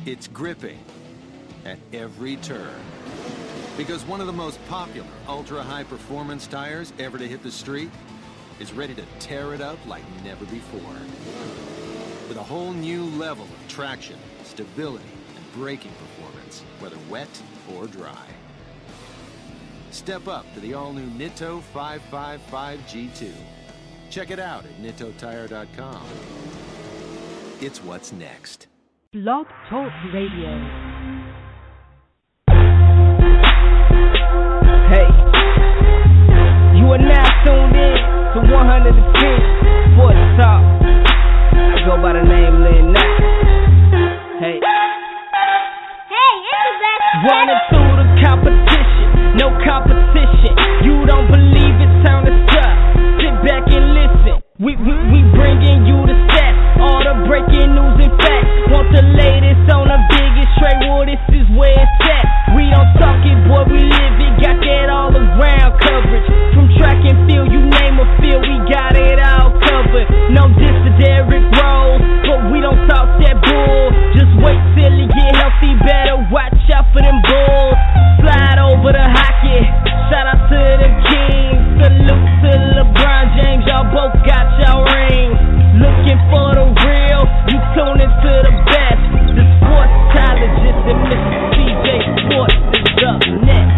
It's gripping at every turn. Because one of the most popular ultra-high performance tires ever to hit the street is ready to tear it up like never before. With a whole new level of traction, stability, and braking performance, whether wet or dry. Step up to the all-new Nitto 555 G2. Check it out at nittotire.com. It's what's next. Blog Talk Radio. Hey, you are now tuned in to 110 Sports Talk. I go by the name Lynn Knack. Hey, it's the best. 1 and 2 the competition, no competition. You don't believe it, turn us up. Sit back and listen. We bringing you the stats, all the breaking news and facts. Want the latest on the biggest trade? Well, this is where it's at. We don't talk it, boy, we live it. Got that all around coverage. From track and field, you name a field, we got it all covered. No diss to Derrick Rose, but we don't talk that bull. Just wait till he get healthy, better watch out for them bulls. Slide over the hockey, shout out to the Kings. Salute to LeBron James, y'all both got y'all rings. Looking for the real, you tune into the best. The sportologist and Mr. TJ Sports is up next.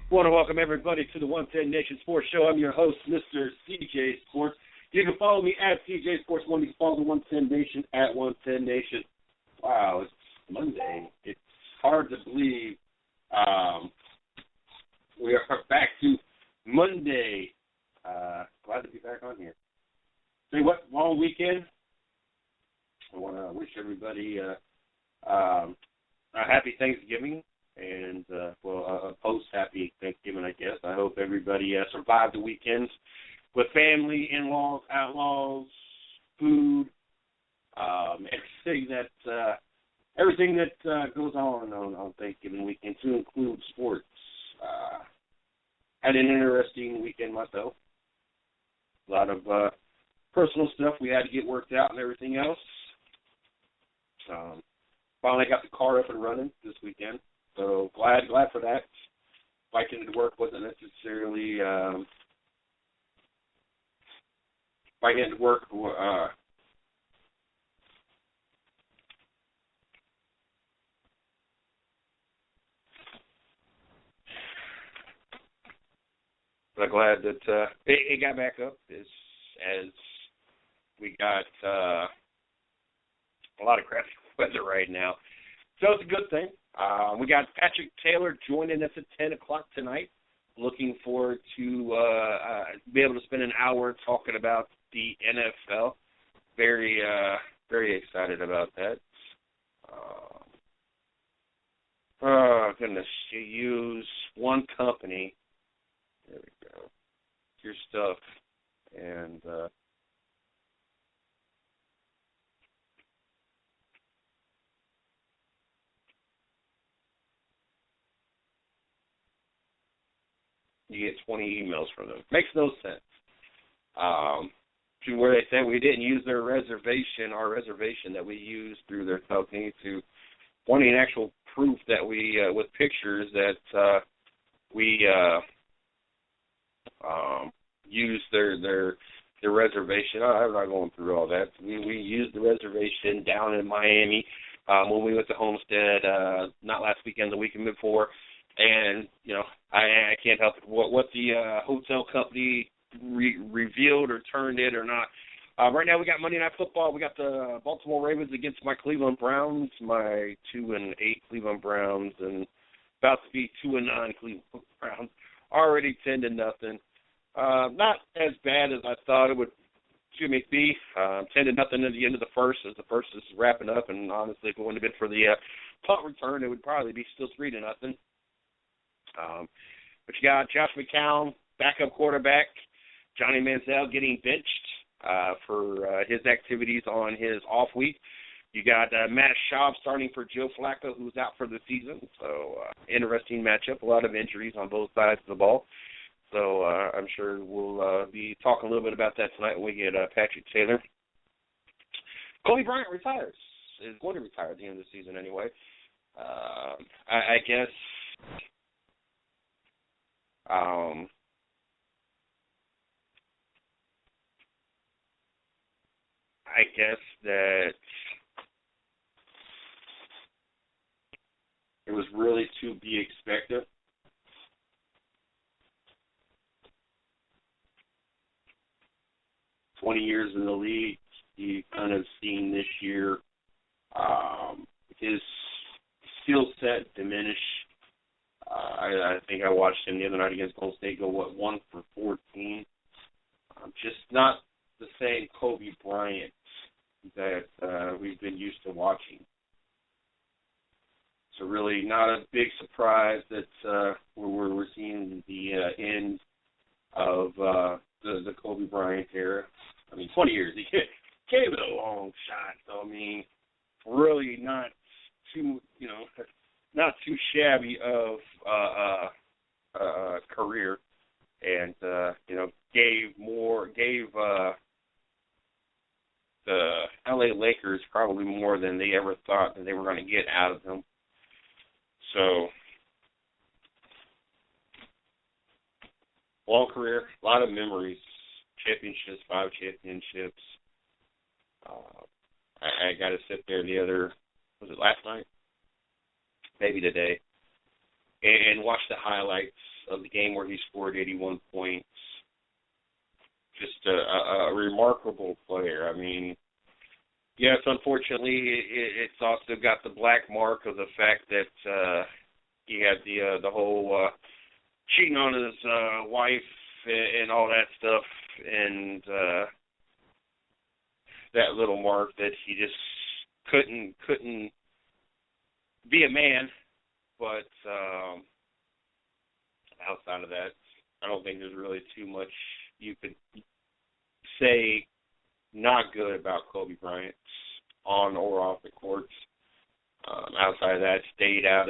I want to welcome everybody to the 110 Nation Sports Show. I'm your host, Mr. CJ Sports. You can follow me at CJ Sports 1. You can follow the 110 Nation at 110 Nation. Wow, it's Monday. It's hard to believe we are back to Monday. Glad to be back on here. Say what? Long weekend. I want to wish everybody a happy Thanksgiving and a post-happy Thanksgiving, I guess. I hope everybody survived the weekends with family, in-laws, outlaws, food, everything that goes on Thanksgiving weekend, to include sports. Had an interesting weekend myself. A lot of personal stuff we had to get worked out and everything else. Finally got the car up and running this weekend, so glad for that. Biking to work wasn't necessarily biking to work. But glad that it got back up as we got a lot of crappy weather right now. So it's a good thing. We got Patrick Taylor joining us at 10 o'clock tonight. Looking forward to be able to spend an hour talking about the NFL. Very excited about that. Oh, goodness. You use one company. There we go. Your stuff. And you get 20 emails from them. Makes no sense. To where they say we didn't use our reservation that we used through their company, to wanting actual proof that we, with pictures, that we used their reservation. I'm not going through all that. We used the reservation down in Miami when we went to Homestead, not last weekend, the weekend before. And, I can't help it. What the hotel company revealed or turned it or not. Right now we got Monday Night Football. We got the Baltimore Ravens against my Cleveland Browns, my 2-8 Cleveland Browns, and about to be 2-9 Cleveland Browns. Already 10-0. Not as bad as I thought it would be. 10-0 at the end of the first, as the first is wrapping up. And honestly, if it wouldn't have been for the punt return, it would probably be still 3-0. But you got Josh McCown, backup quarterback, Johnny Manziel getting benched for his activities on his off week. You got Matt Schaub starting for Joe Flacco, who's out for the season. So interesting matchup. A lot of injuries on both sides of the ball. So I'm sure we'll be talking a little bit about that tonight when we get Patrick Taylor. Kobe Bryant retires. Is going to retire at the end of the season anyway. I guess that it was really to be expected. "20 years in the league, you kind of seen this year his skill set diminish. I think I watched him the other night against Golden State go, 1 for 14. Just not the same Kobe Bryant that we've been used to watching. So really not a big surprise that we're seeing the end of the Kobe Bryant era. I mean, 20 years, he gave it a long shot. So, I mean, really not too shabby of career, and gave the LA Lakers probably more than they ever thought that they were going to get out of him. So, long career, a lot of memories, championships, 5 championships. I got to sit there was it last night? Maybe today, and watch the highlights of the game where he scored 81 points. Just a remarkable player. I mean, yes, unfortunately, it's also got the black mark of the fact that he had the whole cheating on his wife and all that stuff, and that little mark that he just couldn't be a man. But outside of that, I don't think there's really too much you could say not good about Kobe Bryant on or off the courts. Outside of that, stayed out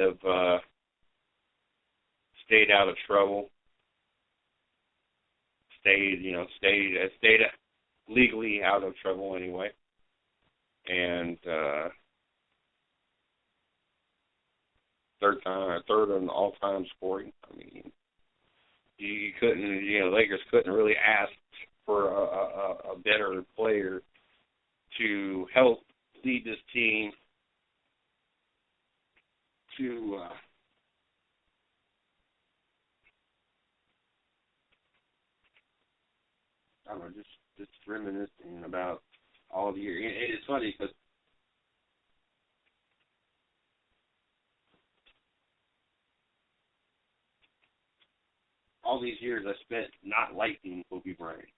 of trouble. Stayed legally out of trouble anyway. And third in all-time scoring. I mean, you couldn't, Lakers couldn't really ask for a better player to help lead this team to I don't know, just reminiscing about all the years. It's funny because all these years I spent not liking Kobe Bryant.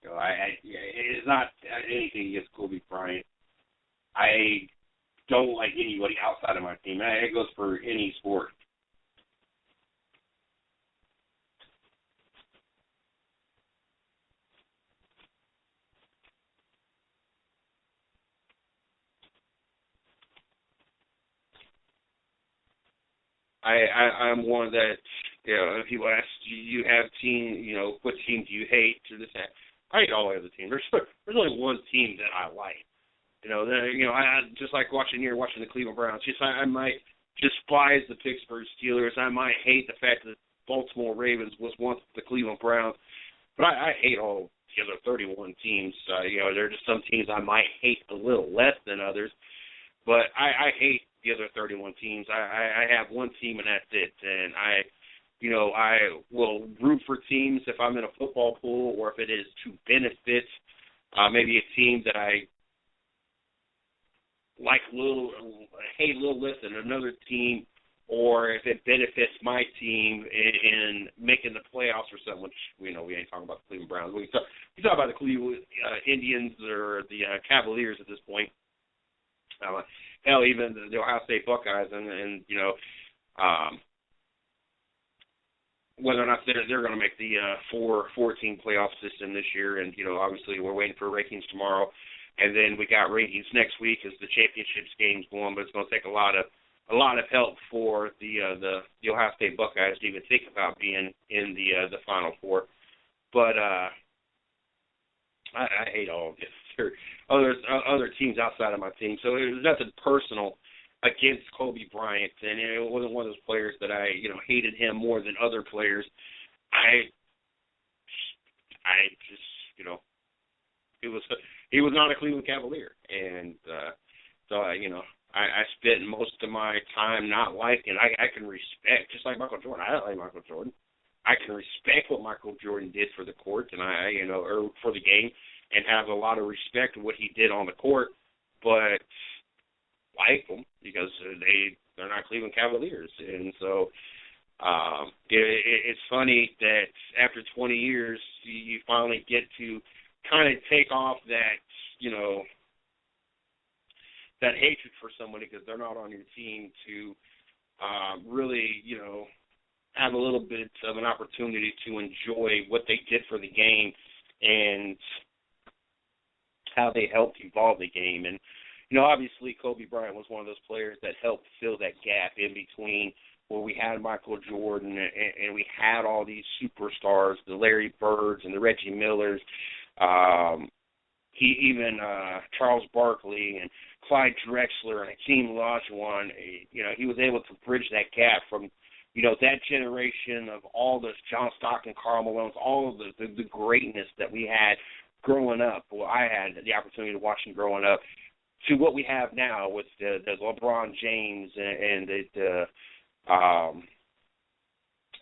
It's not anything against Kobe Bryant. I don't like anybody outside of my team. It goes for any sport. I'm one that, if you ask, you have team, what team do you hate? Or this, I hate all the other teams. There's only one team that I like. I just like watching the Cleveland Browns. I might despise the Pittsburgh Steelers. I might hate the fact that Baltimore Ravens was once the Cleveland Browns. But I hate all the other 31 teams. There are just some teams I might hate a little less than others. But I hate the other 31 teams. I have one team and that's it. And I will root for teams if I'm in a football pool or if it is to benefit maybe a team that I hate a little less than another team, or if it benefits my team in making the playoffs or something, which we ain't talking about the Cleveland Browns. We talk about the Cleveland Indians or the Cavaliers at this point. Hell, even the Ohio State Buckeyes, and whether or not they're going to make the 4-team playoff system this year, and obviously we're waiting for rankings tomorrow. And then we got ratings next week as the championships game's going, but it's going to take a lot of help for the Ohio State Buckeyes to even think about being in the Final Four. But I hate all of this. There are other teams outside of my team, so it was nothing personal against Kobe Bryant, and it wasn't one of those players that I hated him more than other players. I just he was not a Cleveland Cavalier, and so I spent most of my time not liking. I can respect, just like Michael Jordan. I don't like Michael Jordan. I can respect what Michael Jordan did for the court, and or for the game, and have a lot of respect for what he did on the court, but like them because they're not Cleveland Cavaliers, and so it's funny that after 20 years you finally get to kind of take off that that hatred for somebody because they're not on your team to really have a little bit of an opportunity to enjoy what they did for the game and how they helped evolve the game. And obviously Kobe Bryant was one of those players that helped fill that gap in between where we had Michael Jordan and we had all these superstars, the Larry Birds and the Reggie Millers, Charles Barkley and Clyde Drexler and Hakeem Olajuwon. He was able to bridge that gap from that generation of all this John Stockton, Karl Malone's, all of the greatness that we had growing up. Well, I had the opportunity to watch him growing up, to what we have now with the LeBron James and the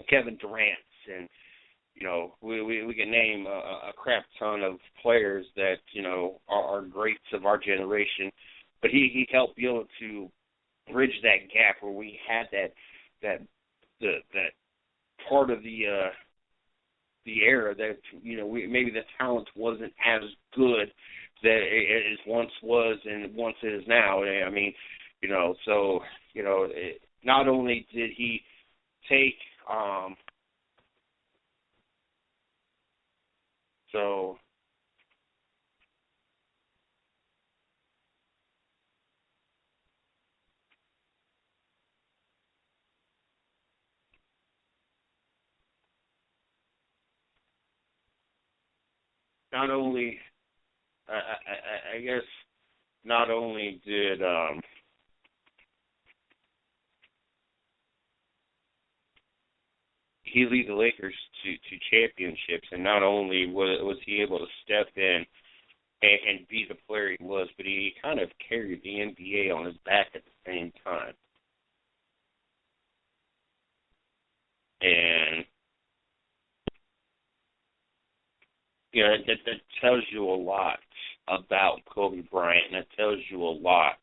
Kevin Durant, and we can name a crap ton of players that are greats of our generation. But he helped be able to bridge that gap where we had that part of the era that maybe the talent wasn't as good that it once was and once it is now. I mean, not only did he take not only I guess not only did he lead the Lakers to championships, and not only was he able to step in and be the player he was, but he kind of carried the NBA on his back at the same time. And that tells you a lot about Kobe Bryant, and that tells you a lot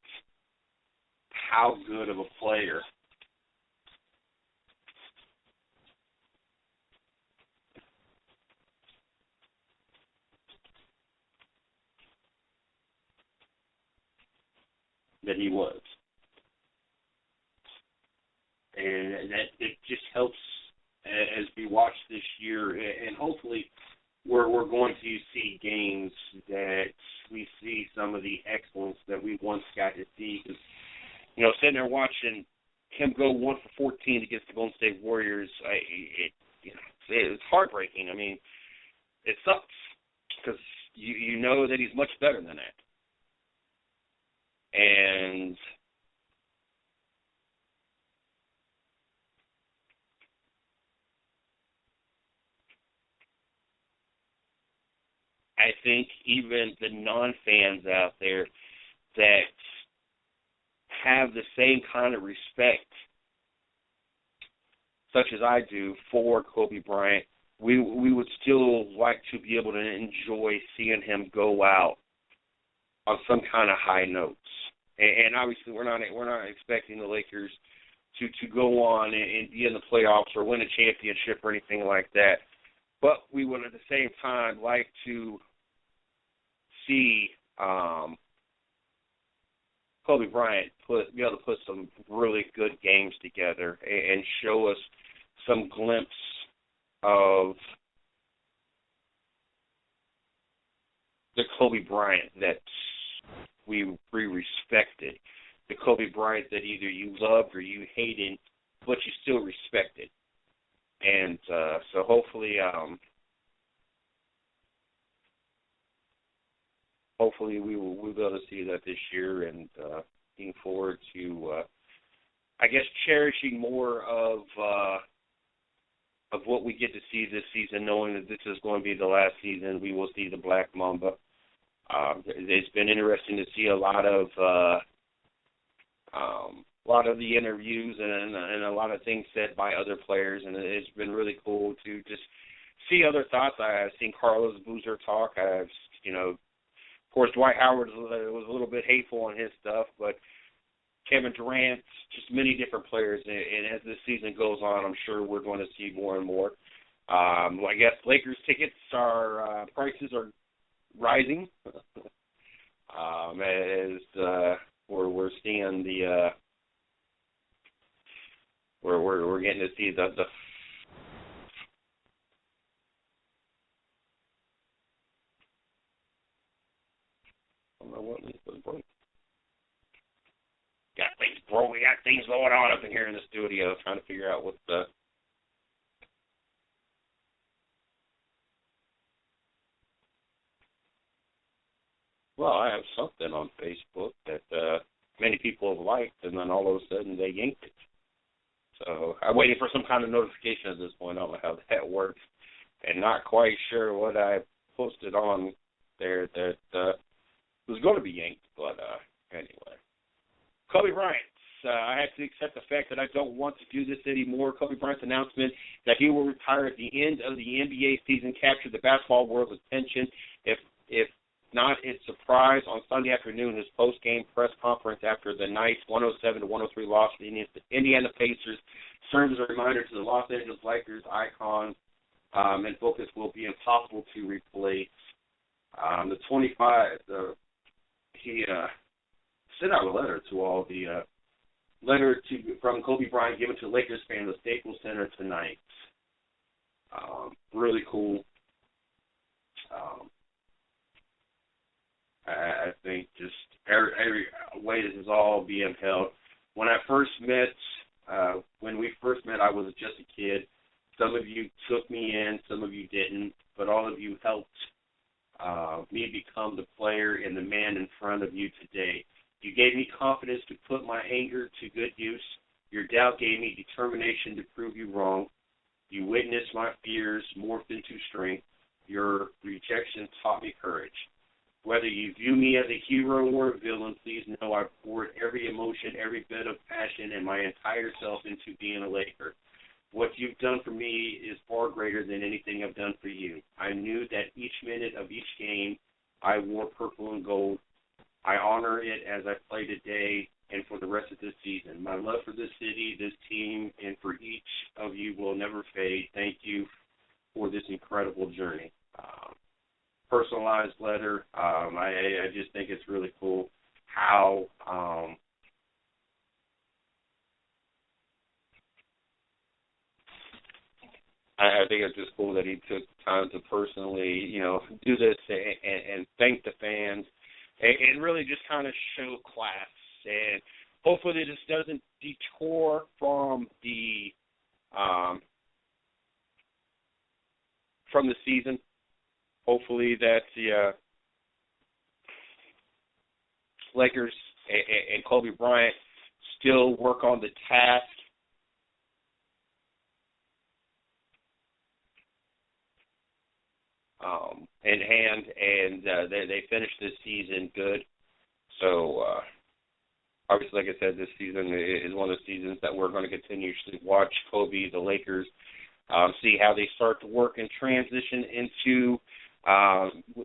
how good of a player that he was. And that it just helps as we watch this year, and hopefully we're going to see games that we see some of the excellence that we once got to see. Because, sitting there watching him go 1 for 14 against the Golden State Warriors, it's heartbreaking. I mean, it sucks because you know that he's much better than that. And I think even the non-fans out there that have the same kind of respect, such as I do, for Kobe Bryant, we would still like to be able to enjoy seeing him go out on some kind of high notes. And obviously we're not expecting the Lakers to go on and be in the playoffs or win a championship or anything like that. But we would at the same time like to see Kobe Bryant be able to put some really good games together and show us some glimpse of the Kobe Bryant that we respected. The Kobe Bryant that either you loved or you hated, but you still respected. And so hopefully we'll be able to see that this year, and looking forward to, I guess, cherishing more of what we get to see this season, knowing that this is going to be the last season we will see the Black Mamba. It's been interesting to see a lot of the interviews and a lot of things said by other players, and it's been really cool to just see other thoughts. I've seen Carlos Boozer talk. Of course, Dwight Howard was a little bit hateful on his stuff, but Kevin Durant, just many different players, and as this season goes on, I'm sure we're going to see more and more. I guess Lakers tickets prices are rising as we're seeing we're getting to see the I don't know what was broke. We got things going on up in here in the studio, trying to figure out what the. Well, I have something on Facebook that many people have liked, and then all of a sudden they yanked it. So I'm waiting for some kind of notification at this point. I don't know how that works, and not quite sure what I posted on there that was going to be yanked. But anyway, Kobe Bryant. I have to accept the fact that I don't want to do this anymore. Kobe Bryant's announcement that he will retire at the end of the NBA season captured the basketball world's attention. If not its surprise, on Sunday afternoon, his post-game press conference after the night's 107-103 loss to the Indiana Pacers serves as a reminder to the Los Angeles Lakers icon and focus will be impossible to replace. He sent out a letter to all the from Kobe Bryant given to Lakers fans at the Staples Center tonight. Really cool. I think just every way this is all being held. When we first met, I was just a kid. Some of you took me in, some of you didn't, but all of you helped me become the player and the man in front of you today. You gave me confidence to put my anger to good use. Your doubt gave me determination to prove you wrong. You witnessed my fears morph into strength. Your rejection taught me courage. Whether you view me as a hero or a villain, please know I poured every emotion, every bit of passion, and my entire self into being a Laker. What you've done for me is far greater than anything I've done for you. I knew that each minute of each game I wore purple and gold. I honor it as I play today and for the rest of this season. My love for this city, this team, and for each of you will never fade. Thank you for this incredible journey. Personalized letter. I just think it's really cool how I think it's just cool that he took time to personally, do this and thank the fans and really just kind of show class. And hopefully this doesn't detour from the season. Hopefully that the Lakers and Kobe Bryant still work on the task in hand, and they finish this season good. So, obviously, like I said, this season is one of the seasons that we're going to continuously watch Kobe, the Lakers, see how they start to work and transition into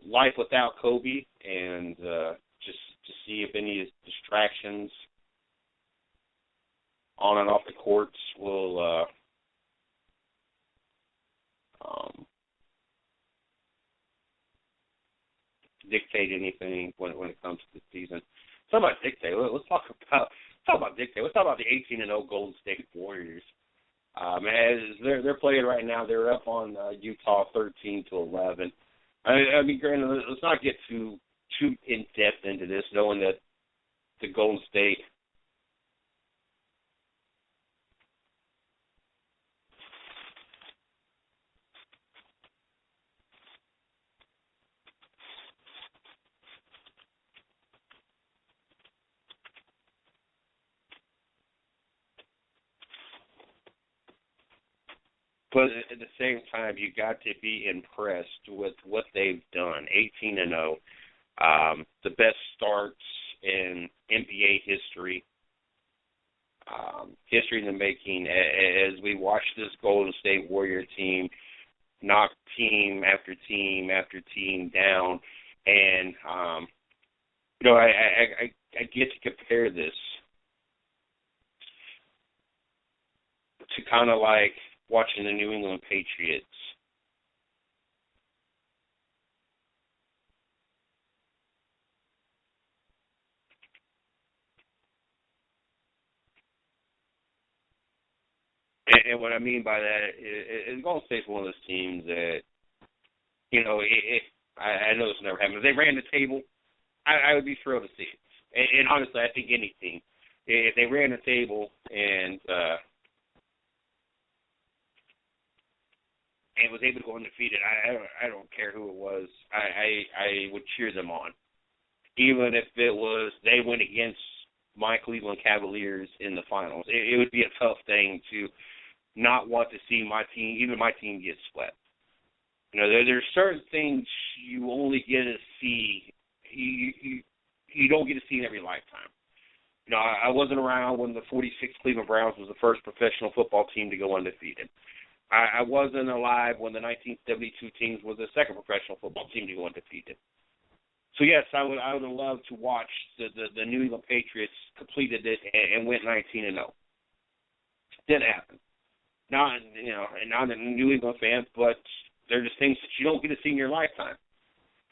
life without Kobe, and just to see if any distractions on and off the courts will dictate anything when it comes to the season. Talk about dictate. Let's talk about dictate. Let's talk about the 18-0 Golden State Warriors. As they're playing right now, they're up on Utah 13-11. I mean, granted, let's not get too too in depth into this, knowing that the Golden State. But at the same time, you got to be impressed with what they've done. 18-0, the best starts in NBA history, history in the making. As we watch this Golden State Warrior team knock team after team after team down, and I get to compare this to kind of like watching the New England Patriots. And what I mean by that is Golden State's one of those teams that, I know this never happened. If they ran the table, I would be thrilled to see it. And honestly, I think any team, if they ran the table and was able to go undefeated, I don't care who it was. I would cheer them on, even if it was they went against my Cleveland Cavaliers in the finals. It would be a tough thing to not want to see my team, even my team, get swept. There's certain things you only get to see. You don't get to see in every lifetime. I wasn't around when the 46 Cleveland Browns was the first professional football team to go undefeated. I wasn't alive when the 1972 teams was the second professional football team to go undefeated. So yes, I would have loved to watch the New England Patriots completed it and went 19-0. Didn't happen. Not and not a New England fan, but they're just things that you don't get to see in your lifetime.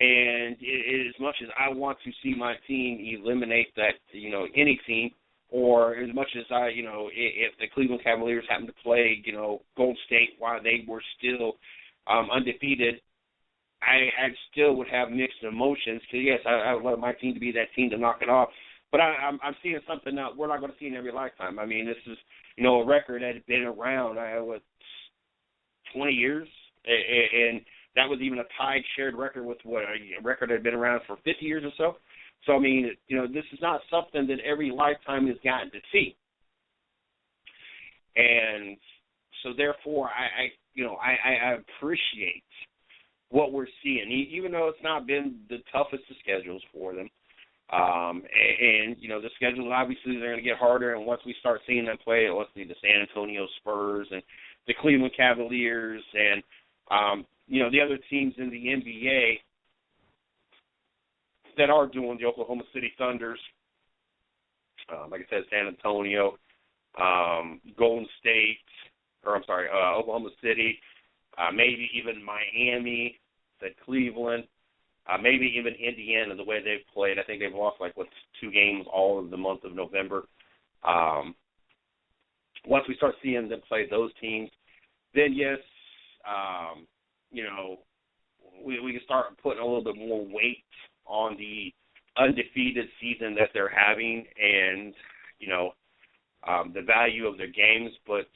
And as much as I want to see my team eliminate that, any team, or as much as if the Cleveland Cavaliers happen to play, Golden State while they were still undefeated, I still would have mixed emotions. Because yes, I would love my team to be that team to knock it off. But I'm seeing something that we're not going to see in every lifetime. I mean, this is a record that had been around 20 years, and that was even a tied shared record with a record that had been around for 50 years or so. So, I mean, this is not something that every lifetime has gotten to see. And so, therefore, I appreciate what we're seeing, even though it's not been the toughest of schedules for them. The schedule, obviously, they're going to get harder. And once we start seeing them play, let's see, the San Antonio Spurs and the Cleveland Cavaliers and, the other teams in the NBA that are doing, the Oklahoma City Thunders, like I said, San Antonio, Golden State, Oklahoma City, maybe even Miami, Cleveland, maybe even Indiana, the way they've played. I think they've lost 2 games all of the month of November. Once we start seeing them play those teams, then yes, we can start putting a little bit more weight on the undefeated season that they're having and, the value of their games. But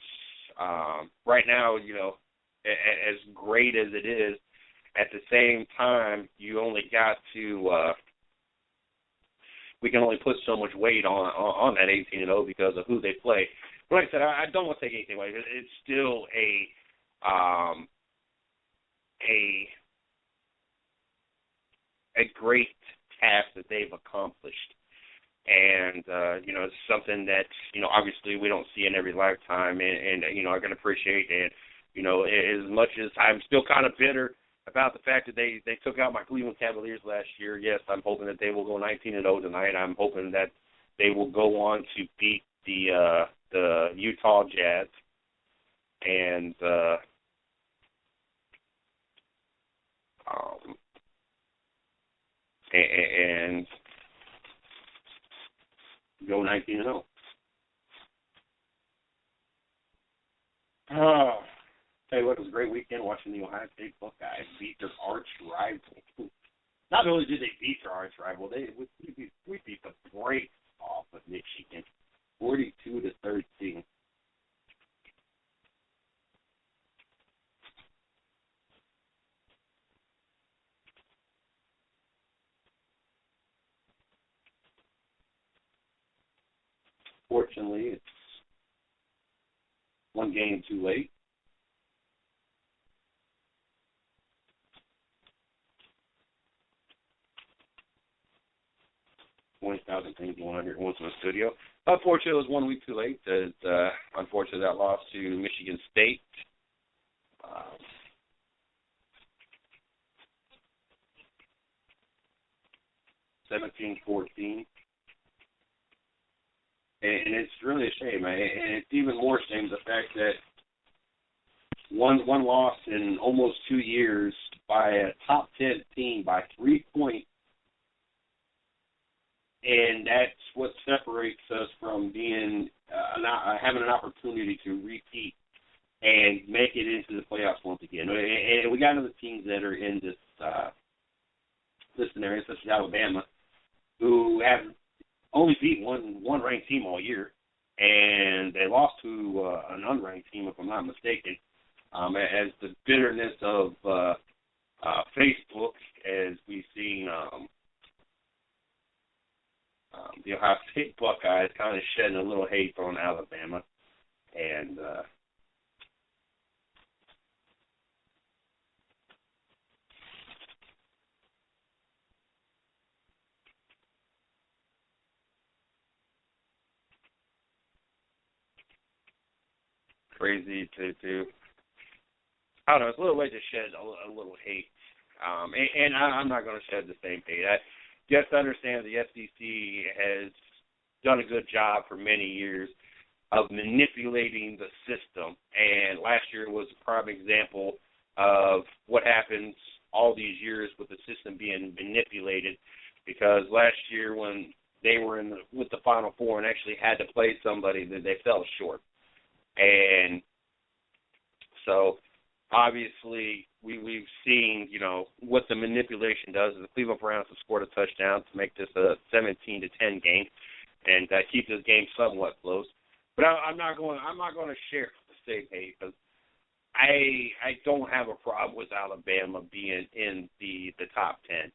right now, as great as it is, at the same time, you only got to we can only put so much weight on that 18-0 because of who they play. But like I said, I don't want to take anything away. It's still a great task that they've accomplished. And, it's something that, obviously we don't see in every lifetime and I can appreciate. And, as much as I'm still kind of bitter about the fact that they took out my Cleveland Cavaliers last year, yes, I'm hoping that they will go 19-0 tonight. I'm hoping that they will go on to beat the Utah Jazz and go 19-0. Tell you what, it was a great weekend watching the Ohio State Buckeyes beat their arch rival, not only did they beat their arch rival, we beat the brakes off of Michigan, 42-13. Fortunately, it's one game too late. Things 100 once in the studio. Unfortunately, it was 1 week too late. Unfortunately, that loss to Michigan State. 17-14. And it's really a shame. And it's even more shame the fact that one loss in almost 2 years by a top 10 team by 3 points. And that's what separates us from being having an opportunity to repeat and make it into the playoffs once again. And we got other teams that are in this scenario, such as Alabama, who have only beat one ranked team all year, and they lost to an unranked team, if I'm not mistaken. As the bitterness of Facebook, as we've seen. The Ohio State Buckeyes kind of shedding a little hate on Alabama. And crazy to I don't know, it's a little late to shed a little hate. And I'm not going to shed the same hate. You have to understand the SEC has done a good job for many years of manipulating the system. And last year was a prime example of what happens all these years with the system being manipulated, because last year when they were with the Final Four and actually had to play somebody, that they fell short. And so obviously we've seen, what the manipulation does. The Cleveland Browns have scored a touchdown to make this a 17-10 game and keep this game somewhat close. But I'm not going to share the same hate, because I don't have a problem with Alabama being in the top 10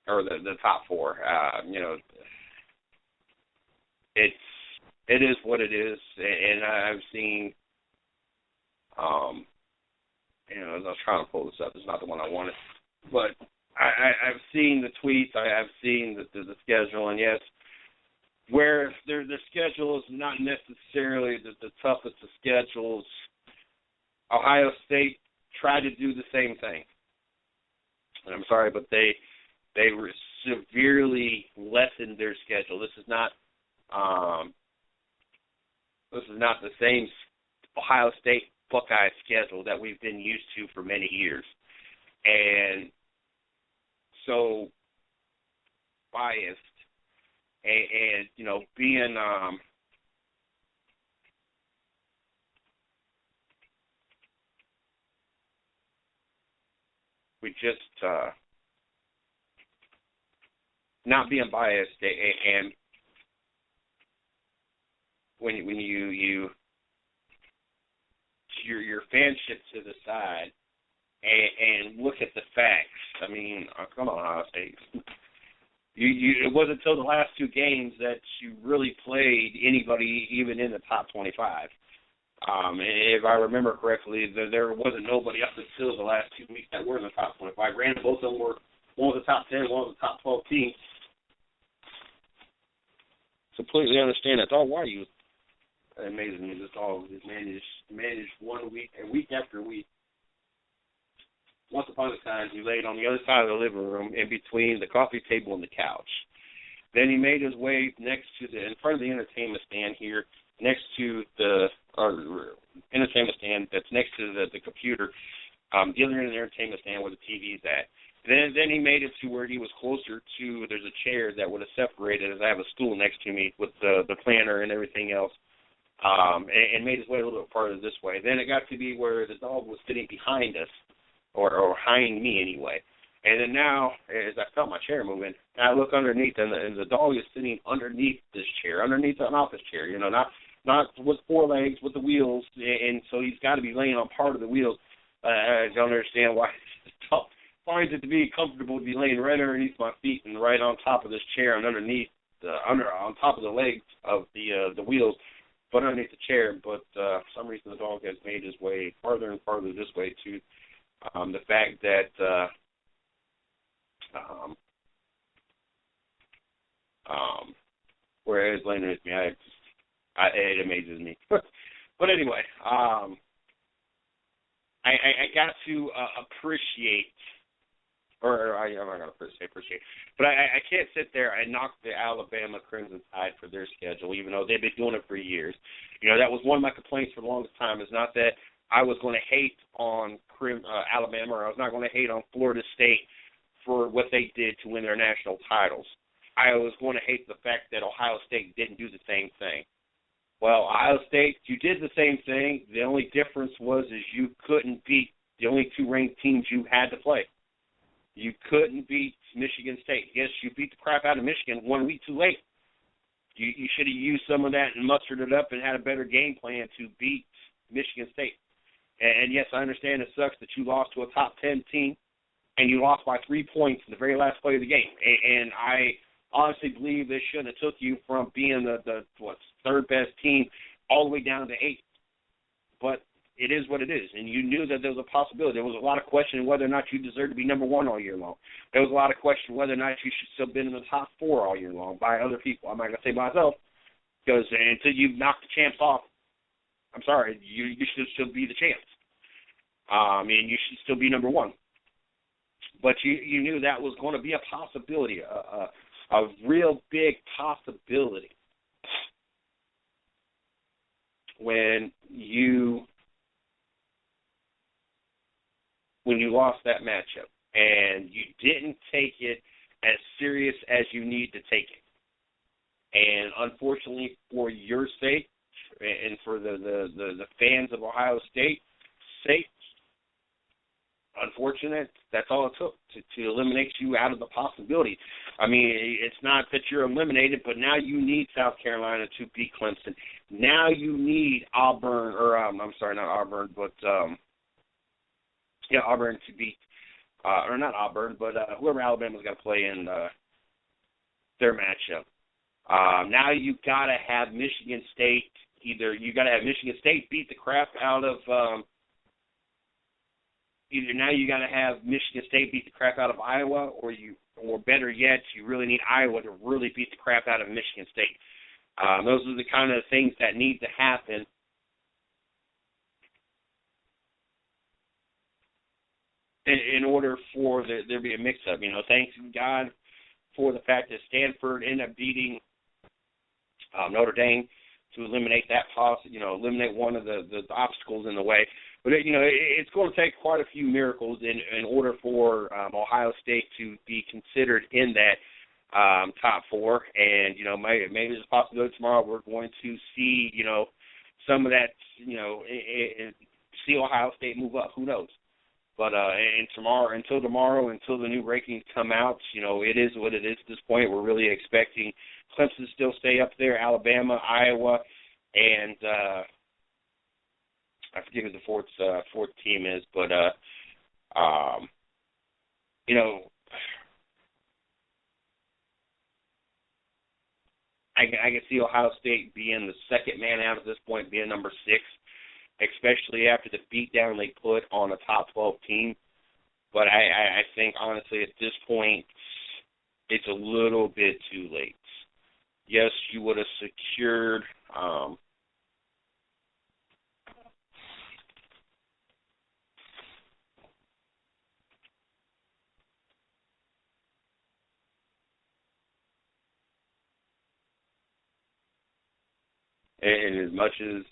or the top 4. It is what it is, and I've seen. I was trying to pull this up. It's not the one I wanted, but I've seen the tweets. I've seen the schedule, and yes, where their schedule is not necessarily the toughest of schedules, Ohio State tried to do the same thing. And I'm sorry, but they severely lessened their schedule. This is not the same Ohio State Buckeye schedule that we've been used to for many years. And so biased and being we just not being biased and when you your fanship to the side and look at the facts. I mean, come on, Ohio State. It wasn't until the last 2 games that you really played anybody even in the top 25. If I remember correctly, there wasn't nobody up until the last 2 weeks that were in the top 25. Granted, both of them were, one was the top 10, one was the top 12 team. Completely understand that. Why you? Amazing. This all is managed 1 week, and week after week. Once upon a time, he laid on the other side of the living room in between the coffee table and the couch. Then he made his way in front of the entertainment stand here, next to the entertainment stand that's next to the computer, the other end of the entertainment stand where the TV's at. Then he made it to where he was closer to, there's a chair that would have separated, as I have a stool next to me with the planner and everything else. And made his way a little bit farther this way. Then it got to be where the dog was sitting behind us, or behind me anyway. And then now, as I felt my chair moving, I look underneath, and the dog is sitting underneath this chair, underneath an office chair, not with 4 legs, with the wheels, and so he's got to be laying on part of the wheels. I don't understand why the dog finds it to be comfortable to be laying right underneath my feet and right on top of this chair and underneath, on top of the legs of the wheels, but underneath the chair. But for some reason the dog has made his way farther and farther this way to the fact that where it's laying underneath me, it amazes me. But anyway, I got to appreciate, I'm not going to say appreciate, but I can't sit there and knock the Alabama Crimson Tide for their schedule, even though they've been doing it for years. That was one of my complaints for the longest time, is not that I was going to hate on Alabama, or I was not going to hate on Florida State for what they did to win their national titles. I was going to hate the fact that Ohio State didn't do the same thing. Well, Ohio State, you did the same thing. The only difference was you couldn't beat the only 2 ranked teams you had to play. You couldn't beat Michigan State. Yes, you beat the crap out of Michigan 1 week too late. You should have used some of that and mustered it up and had a better game plan to beat Michigan State. And yes, I understand it sucks that you lost to a top 10 team, and you lost by 3 points in the very last play of the game. And I honestly believe they shouldn't have took you from being the 3rd best team all the way down to 8th. But it is what it is, and you knew that there was a possibility. There was a lot of question whether or not you deserved to be number 1 all year long. There was a lot of question whether or not you should still been in the top 4 all year long by other people. I'm not going to say myself, because until you knock the champs off, I'm sorry, you should still be the champs. And you should still be number 1. But you knew that was going to be a possibility, a real big possibility when you lost that matchup, and you didn't take it as serious as you need to take it. And unfortunately for your sake and for the fans of Ohio State's sake, unfortunate, that's all it took to eliminate you out of the possibility. I mean, it's not that you're eliminated, but now you need South Carolina to beat Clemson. Now you need Auburn, or I'm sorry, not Auburn, but Auburn to beat, or not Auburn, but whoever Alabama's got to play in their matchup. Now you got to have Michigan State. Either you got to have Michigan State beat the crap out of. Either now you got to have Michigan State beat the crap out of Iowa, or better yet, you really need Iowa to really beat the crap out of Michigan State. Those are the kind of things that need to happen in order for there to be a mix-up. Thanks God for the fact that Stanford ended up beating Notre Dame to eliminate that eliminate one of the obstacles in the way. But it's going to take quite a few miracles in order for Ohio State to be considered in that top 4. And maybe there's a possibility tomorrow we're going to see some of that see Ohio State move up. Who knows? But until tomorrow, until the new rankings come out, it is what it is at this point. We're really expecting Clemson to still stay up there, Alabama, Iowa, and I forget who the fourth team is, but I can see Ohio State being the second man out at this point, being number 6, especially after the beatdown they put on a top 12 team. But I think, honestly, at this point, it's a little bit too late. Yes, you would have secured and as much as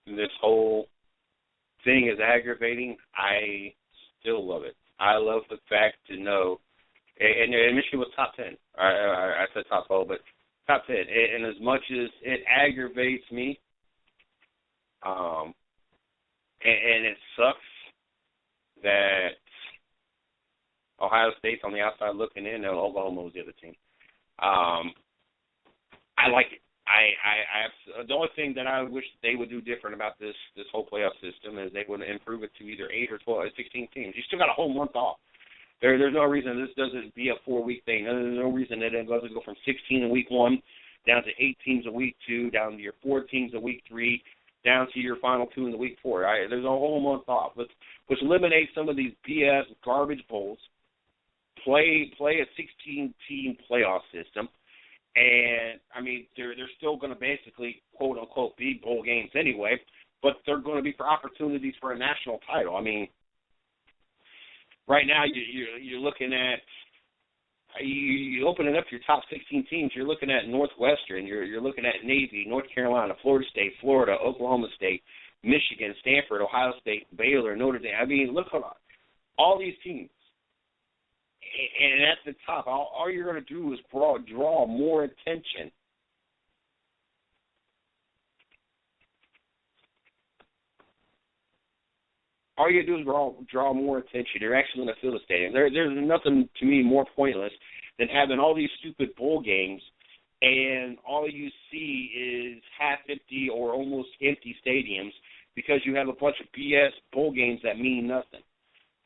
this whole thing is aggravating, I still love it. I love the fact to know, and Michigan was top 10. I said top 12, but top 10. And as much as it aggravates me, and it sucks that Ohio State's on the outside looking in, and Oklahoma was the other team. I like it. The only thing that I wish they would do different about this whole playoff system is they would improve it to either 8 or 12 or 16 teams. You still got a whole month off. There's no reason this doesn't be a 4-week thing. There's no reason that it doesn't go from 16 in week 1 down to 8 teams in week 2, down to your 4 teams in week 3, down to your final 2 in the week 4. There's a whole month off. Let's eliminate some of these BS garbage bowls. Play a 16-team playoff system. And, I mean, they're still going to basically, quote-unquote, be bowl games anyway, but they're going to be for opportunities for a national title. I mean, right now you're looking at, you opening up your top 16 teams, you're looking at Northwestern, you're looking at Navy, North Carolina, Florida State, Florida, Oklahoma State, Michigan, Stanford, Ohio State, Baylor, Notre Dame. I mean, look at all these teams. And at the top, all you're going to do is draw more attention. All you do is draw more attention. You're actually going to fill the stadium. There's nothing, to me, more pointless than having all these stupid bowl games, and all you see is half-empty or almost empty stadiums because you have a bunch of BS bowl games that mean nothing.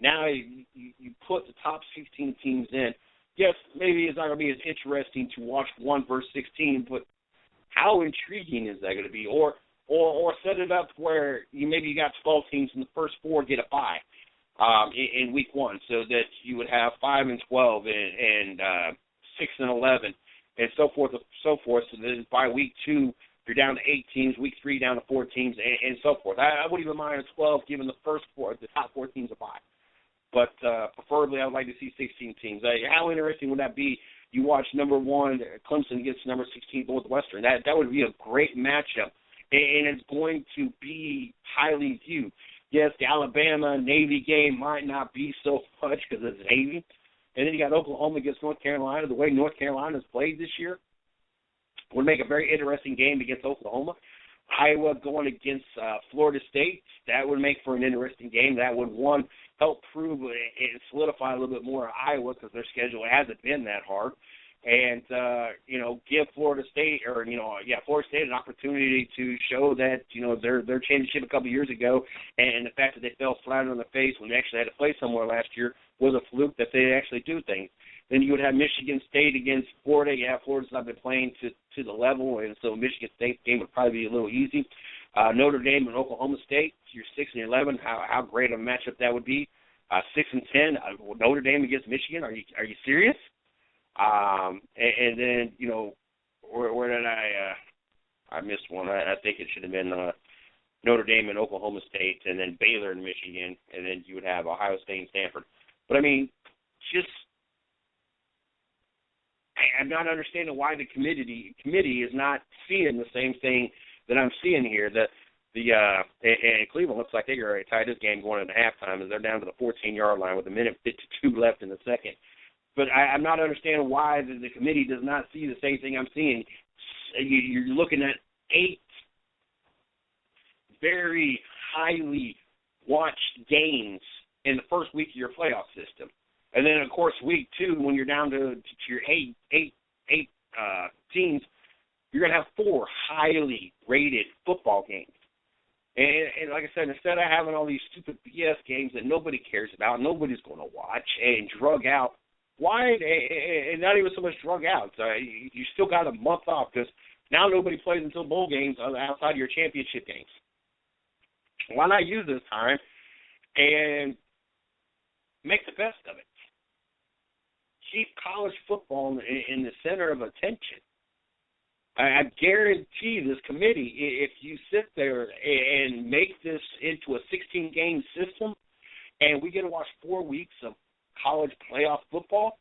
Now you put the top 16 teams in. Yes, maybe it's not going to be as interesting to watch 1 versus 16, but how intriguing is that going to be? Or set it up where you got 12 teams and the first 4 get a bye in week 1, so that you would have 5 and 12 and 6 and 11 and so forth and so forth. So then by week 2, you're down to 8 teams. Week 3 down to 4 teams and so forth. I wouldn't even mind 12 giving the top 4 teams a bye. But preferably, I would like to see 16 teams. How interesting would that be? You watch number 1 Clemson against number 16 Northwestern. That would be a great matchup, and it's going to be highly viewed. Yes, the Alabama-Navy game might not be so much because it's Navy. And then you got Oklahoma against North Carolina. The way North Carolina's played this year would make a very interesting game against Oklahoma. Iowa going against Florida State, that would make for an interesting game. That would, one, help prove and solidify a little bit more of Iowa because their schedule hasn't been that hard. And, give Florida State Florida State an opportunity to show that, their championship a couple of years ago and the fact that they fell flat on their face when they actually had to play somewhere last year was a fluke that they actually do things. Then you would have Michigan State against Florida. Yeah, Florida's not been playing to the level, and so Michigan State's game would probably be a little easy. Notre Dame and Oklahoma State, you're 6 and 11. How great a matchup that would be. 6 and 10, Notre Dame against Michigan. Are you serious? And then where did I missed one. I think it should have been Notre Dame and Oklahoma State, and then Baylor and Michigan, and then you would have Ohio State and Stanford. But I mean, I'm not understanding why the committee is not seeing the same thing that I'm seeing here. And Cleveland looks like they're already tied this game going into halftime, as they're down to the 14-yard line with 1:52 left in the second. But I'm not understanding why the committee does not see the same thing I'm seeing. You're looking at 8 very highly watched games in the first week of your playoff system. And then, of course, week 2, when you're down to your eight teams, you're going to have 4 highly rated football games. And like I said, instead of having all these stupid BS games that nobody cares about, nobody's going to watch, and drug out, why? And not even so much drug out. You still got a month off because now nobody plays until bowl games outside of your championship games. Why not use this time and make the best of it? Keep college football in the center of attention. I guarantee this committee, if you sit there and make this into a 16-game system and we get to watch 4 weeks of college playoff football,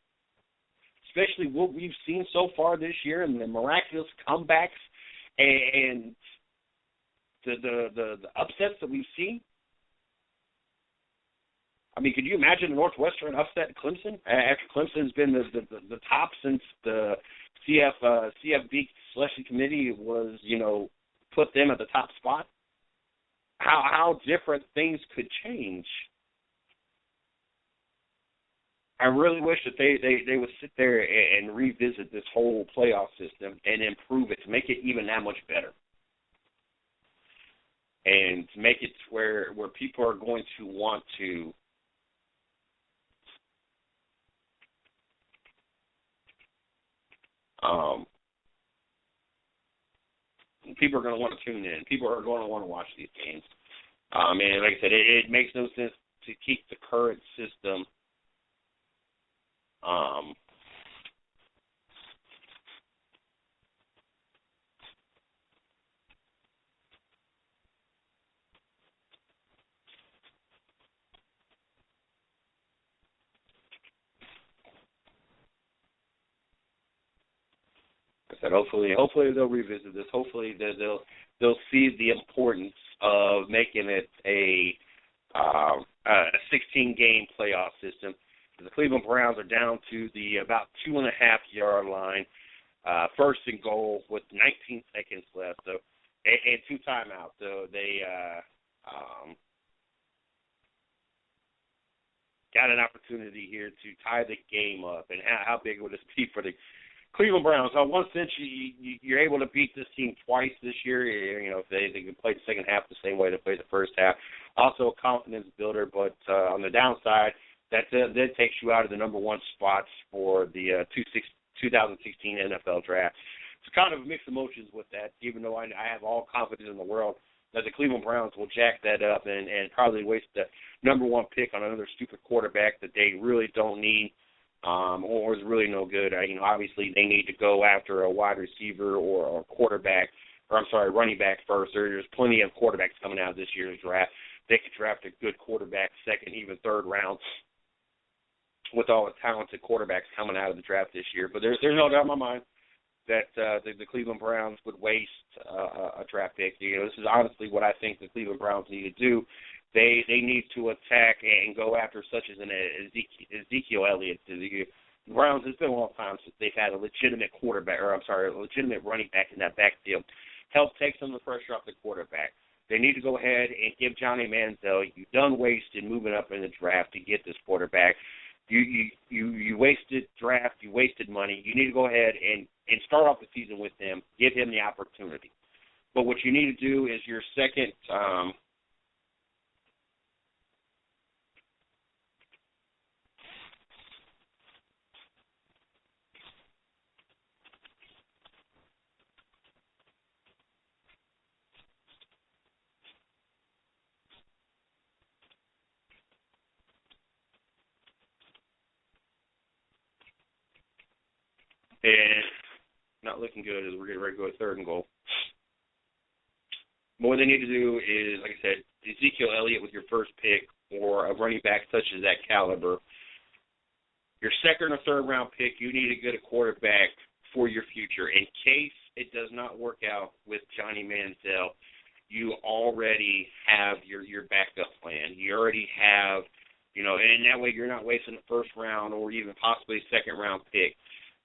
especially what we've seen so far this year and the miraculous comebacks and the upsets that we've seen. I mean, could you imagine Northwestern upset Clemson after Clemson's been the top since the CFB selection committee was, put them at the top spot? How different things could change. I really wish that they would sit there and revisit this whole playoff system and improve it to make it even that much better. And to make it where people are going to want to people are going to want to tune in. People are going to want to watch these games. And like I said, it makes no sense to keep the current system I said hopefully they'll revisit this. Hopefully they'll see the importance of making it a 16-game playoff system. The Cleveland Browns are down to the about 2.5-yard line, first and goal with 19 seconds left. So and 2 timeouts. So they got an opportunity here to tie the game up. And how big would this be for the Cleveland Browns? On one sense, you're able to beat this team twice this year. You know, if they can play the second half the same way they played the first half. Also a confidence builder, but on the downside, that takes you out of the number 1 spots for the 2016 NFL draft. It's kind of mixed emotions with that, even though I have all confidence in the world that the Cleveland Browns will jack that up and probably waste the number 1 pick on another stupid quarterback that they really don't need. Or is really no good. Obviously they need to go after a wide receiver or a quarterback, running back first. There's plenty of quarterbacks coming out of this year's draft. They could draft a good quarterback second, even third round, with all the talented quarterbacks coming out of the draft this year. But there's no doubt in my mind that the Cleveland Browns would waste a draft pick. This is honestly what I think the Cleveland Browns need to do. They need to attack and go after such as an Ezekiel Elliott. The Browns, it's been a long time since they've had a legitimate legitimate running back in that backfield. Help take some of the pressure off the quarterback. They need to go ahead and give Johnny Manziel, you done wasted moving up in the draft to get this quarterback. You wasted draft, you wasted money. You need to go ahead and start off the season with him, give him the opportunity. But what you need to do is your second and not looking good as we're getting ready to go to third and goal. What they need to do is, like I said, Ezekiel Elliott with your first pick or a running back such as that caliber. Your second or third round pick, you need to get a quarterback for your future. In case it does not work out with Johnny Manziel, you already have your backup plan. You already have, and that way you're not wasting the first round or even possibly a second round pick.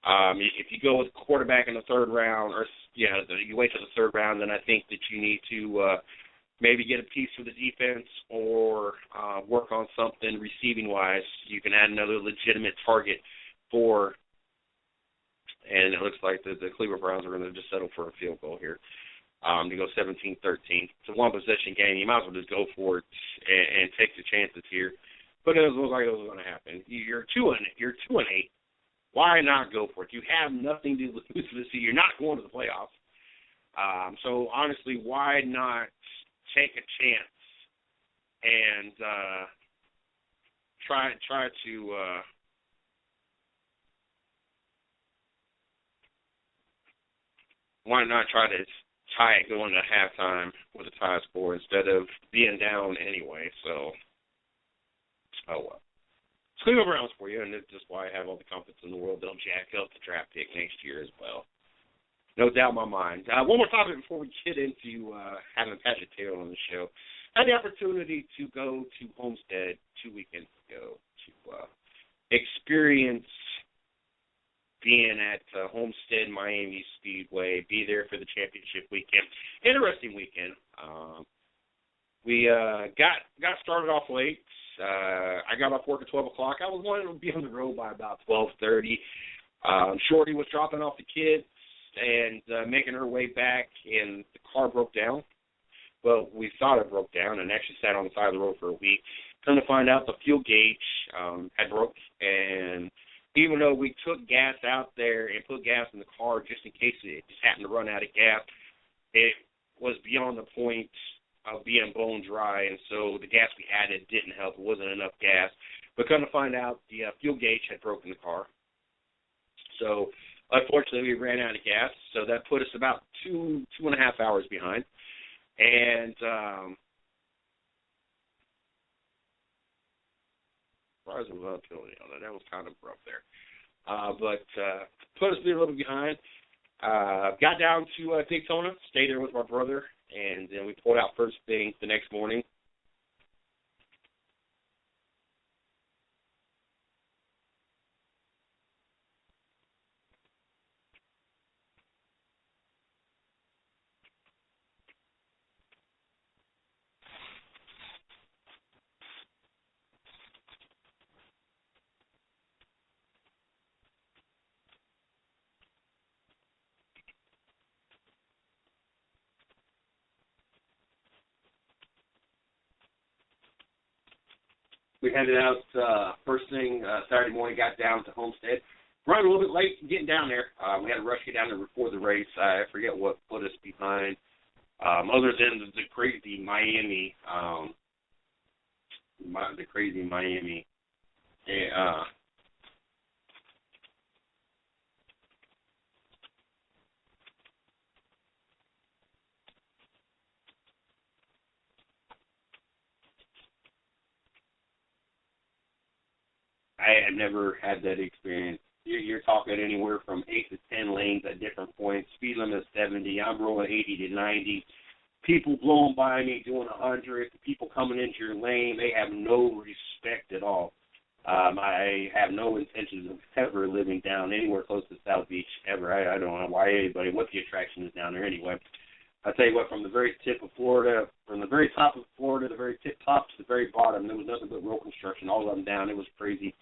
If you go with a quarterback in the third round, or you wait till the third round, then I think that you need to maybe get a piece for the defense or work on something receiving-wise. You can add another legitimate target for, and it looks like the Cleveland Browns are going to just settle for a field goal here to go 17-13. It's a one-possession game. You might as well just go for it and take the chances here. But it looks like it was going to happen. You're 2-8. Why not go for it? You have nothing to lose this year. You're not going to the playoffs. So, honestly, why not take a chance and try to why not try to tie it going to halftime with a tie score instead of being down anyway? So, oh well. Cleveland Browns for you, and that's just why I have all the confidence in the world they'll jack up the draft pick next year as well. No doubt in my mind. One more topic before we get into having Patrick Taylor on the show. I had the opportunity to go to Homestead 2 weekends ago to experience being at Homestead Miami Speedway, be there for the championship weekend. Interesting weekend. We got started off late. I got off work at 12 o'clock. I was wanting to be on the road by about 12:30. Shorty was dropping off the kids and making her way back, and the car broke down. Well, we thought it broke down and actually sat on the side of the road for a week. Come to find out, the fuel gauge had broke, and even though we took gas out there and put gas in the car just in case it just happened to run out of gas, it was beyond the point of being bone dry, and so the gas we added didn't help. It wasn't enough gas. But come to find out, the fuel gauge had broken the car. So unfortunately, we ran out of gas, so that put us about 2.5 hours behind. And as far as that was kind of rough there. But put us a little bit behind. Got down to Daytona, stayed there with my brother, and then we pulled out first thing the next morning. We headed out first thing Saturday morning, got down to Homestead. Running a little bit late getting down there. We had to rush to get down there before the race. I forget what put us behind. Other than the crazy Miami, I had never had that experience. You're talking anywhere from 8 to 10 lanes at different points. Speed limit is 70. I'm rolling 80 to 90. People blowing by me doing 100. People coming into your lane, they have no respect at all. I have no intentions of ever living down anywhere close to South Beach ever. I don't know why anybody, what the attraction is down there anyway. I tell you what, from the very tip of Florida, from the very top of Florida, the very tip top to the very bottom, there was nothing but road construction all up and down. It was crazy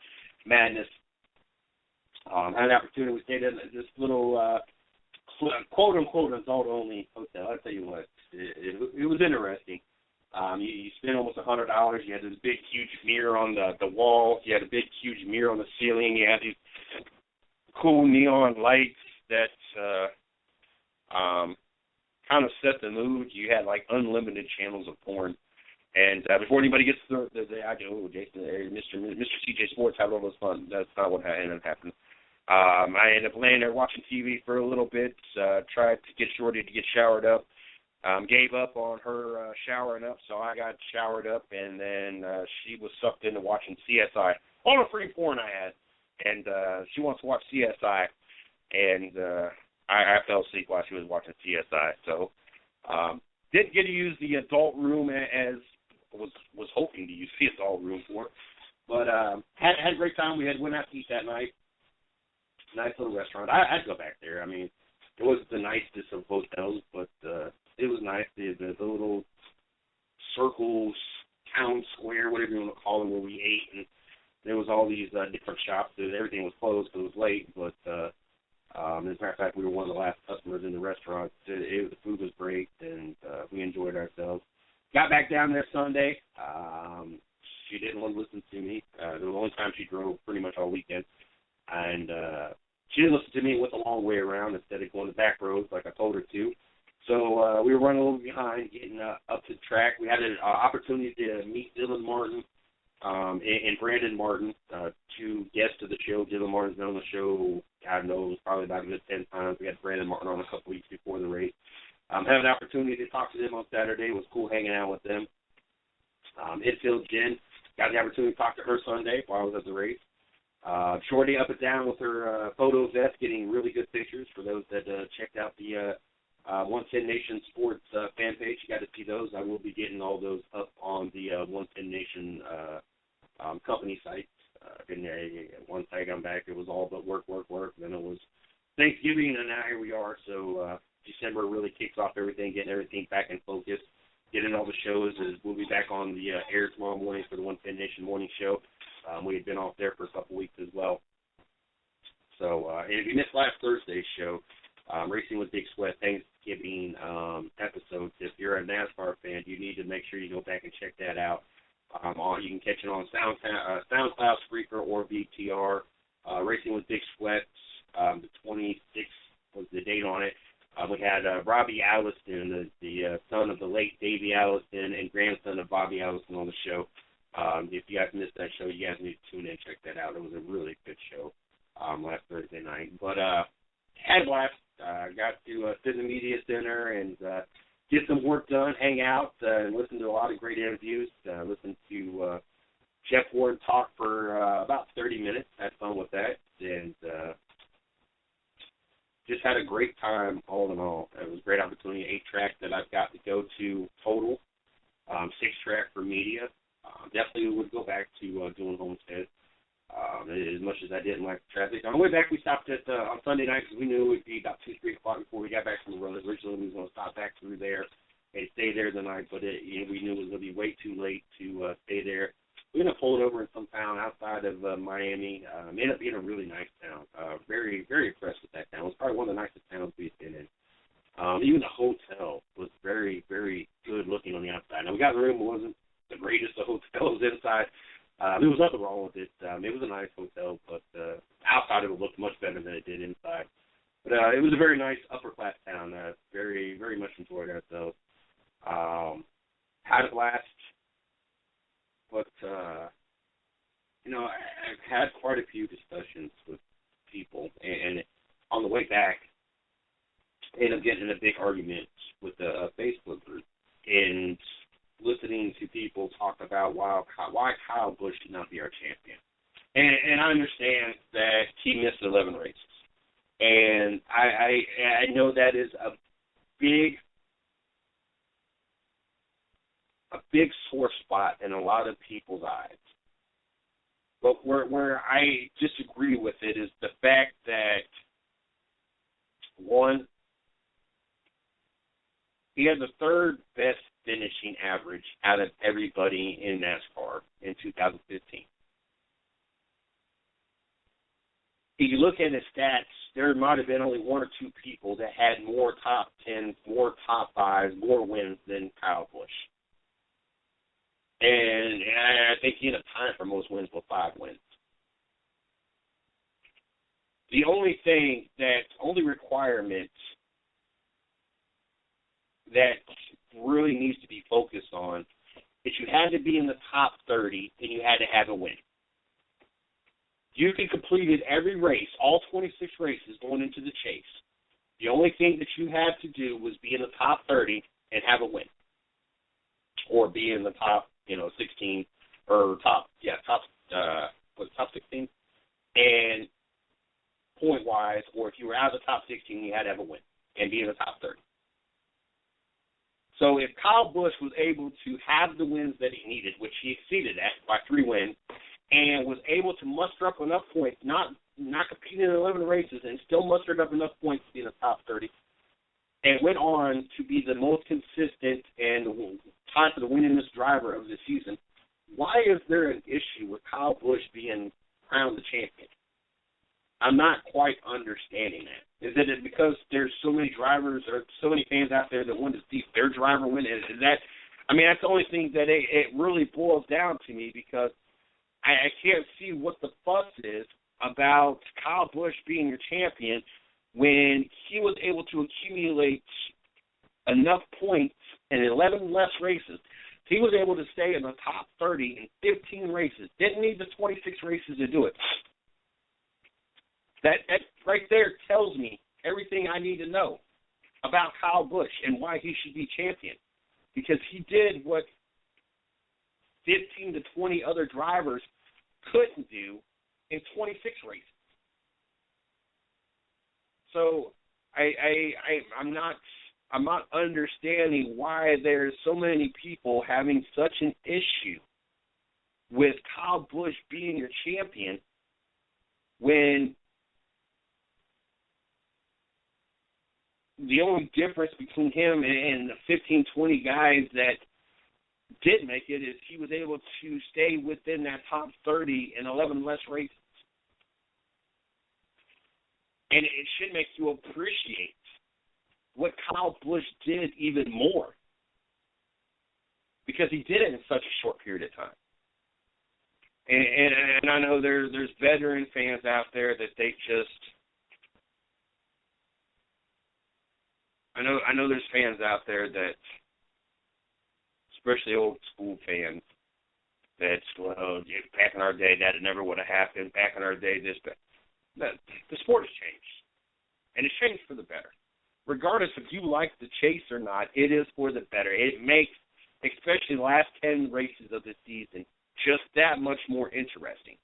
madness. I had an opportunity. We stayed in this little quote-unquote adult-only hotel. I tell you what, it was interesting. You spend almost $100. You had this big, huge mirror on the wall. You had a big, huge mirror on the ceiling. You had these cool neon lights that kind of set the mood. You had like unlimited channels of porn. And before anybody gets to the idea, oh, Jason, Mr. CJ Sports had all those fun. That's not what ended up happening. I ended up laying there watching TV for a little bit, tried to get Shorty to get showered up, gave up on her showering up, so I got showered up, and then she was sucked into watching CSI. All the free porn I had, and she wants to watch CSI, and I fell asleep while she was watching CSI, so didn't get to use the adult room as was hoping to use the adult room for, but had a great time. We went out to eat that night. Nice little restaurant. I'd go back there. I mean, it wasn't the nicest of hotels, but it was nice. The little circles, town square, whatever you want to call it, where we ate, and there was all these different shops. Everything was closed because it was late, but as a matter of fact, we were one of the last customers in the restaurant. The food was great, and we enjoyed ourselves. Got back down there Sunday. She didn't want to listen to me. The only time she drove pretty much all weekend. And she didn't listen to me and went the long way around instead of going the back roads like I told her to. So we were running a little behind, getting up to the track. We had an opportunity to meet Dylan Martin and Brandon Martin, two guests of the show. Dylan Martin's been on the show, God knows, probably about a good 10 times. We had Brandon Martin on a couple weeks before the race. Had an opportunity to talk to them on Saturday. It was cool hanging out with them. Infield Jen, got the opportunity to talk to her Sunday while I was at the race. Shorty up and down with her photo vest, getting really good pictures for those that checked out the 110 Nation Sports fan page. You got to see those. I will be getting all those up on the 110 Nation company site. Once I got back, it was all but work. Then it was Thanksgiving, and now here we are. So December really kicks off everything, getting everything back in focus. getting all the shows. We'll be back on the air tomorrow morning for the 110 Nation morning show. We had been off there for a couple weeks as well. So, and if you missed last Thursday's show, Racing with Big Sweat Thanksgiving episodes, if you're a NASCAR fan, you need to make sure you go back and check that out. You can catch it on SoundCloud, Spreaker, or VTR. Racing with Big Sweat, the 26th was the date on it. We had Robbie Allison, the son of the late Davey Allison and grandson of Bobby Allison on the show. If you guys missed that show, you guys need to tune in and check that out. It was a really good show last Thursday night. But had a blast. Got to sit in the media center and get some work done, hang out, and listen to a lot of great interviews. Listen to Jeff Ward talk for about 30 minutes. Had fun with that. And just had a great time all in all. It was a great opportunity. 8 tracks that I've got to go to total. 6 track for media. Definitely would go back to doing Homestead. As much as I didn't like the traffic. On the way back, we stopped at on Sunday night because we knew it would be about 2, 3 o'clock before we got back from the road. Originally, we was going to stop back through there and stay there the night, but we knew it was going to be way too late to stay there. We ended up pulling over in some town outside of Miami. It ended up being a really nice town. Very, very impressed with that town. It was probably one of the nicest towns we've been in. Even the hotel was very, very good looking on the outside. Now, we got in the room. It wasn't the greatest of hotels inside. There was nothing wrong with it. It was a nice hotel, but outside it looked much better than it did inside. But it was a very nice upper-class town. Very, very much enjoyed ourselves. Had a blast. But, I've had quite a few discussions with people, and on the way back, I ended up getting in a big argument with a Facebook group, and listening to people talk about why Kyle Busch should not be our champion. And I understand that he missed 11 races. And I know that is a big sore spot in a lot of people's eyes. But where I disagree with it is the fact that, one, he had the third best finishing average out of everybody in NASCAR in 2015. If you look at his stats, there might have been only 1 or 2 people that had more top 10s, more top 5s, more wins than Kyle Busch. And I think he ended up tying for most wins with 5 wins. The only requirement that really needs to be focused on is you had to be in the top 30 and you had to have a win. You could completed every race, all 26 races going into the chase. The only thing that you had to do was be in the top 30 and have a win. Or be in the top, 16 or top 16 and point-wise, or if you were out of the top 16, you had to have a win and be in the top 30. So if Kyle Busch was able to have the wins that he needed, which he exceeded at by 3 wins, and was able to muster up enough points, not competing in 11 races, and still mustered up enough points to be in the top 30, and went on to be the most consistent and tied for the winningest driver of the season, why is there an issue with Kyle Busch being crowned the champion? I'm not quite understanding that. Is it because there's so many drivers or so many fans out there that want to see their driver win? Is that? I mean, that's the only thing that it really boils down to me, because I can't see what the fuss is about Kyle Busch being your champion when he was able to accumulate enough points in 11 less races. He was able to stay in the top 30 in 15 races. Didn't need the 26 races to do it. That right there tells me everything I need to know about Kyle Busch and why he should be champion. Because he did what 15 to 20 other drivers couldn't do in 26 races. So I'm not understanding why there's so many people having such an issue with Kyle Busch being your champion when the only difference between him and the 15, 20 guys that did make it is he was able to stay within that top 30 in 11 less races. And it should make you appreciate what Kyle Busch did even more, because he did it in such a short period of time. And I know there's veteran fans out there that they just, I know there's fans out there that, especially old school fans, that's, well, back in our day that never would have happened. Back in our day this, but the sport has changed, and it's changed for the better. Regardless if you like the chase or not, it is for the better. It makes, especially the last 10 races of the season, just that much more interesting.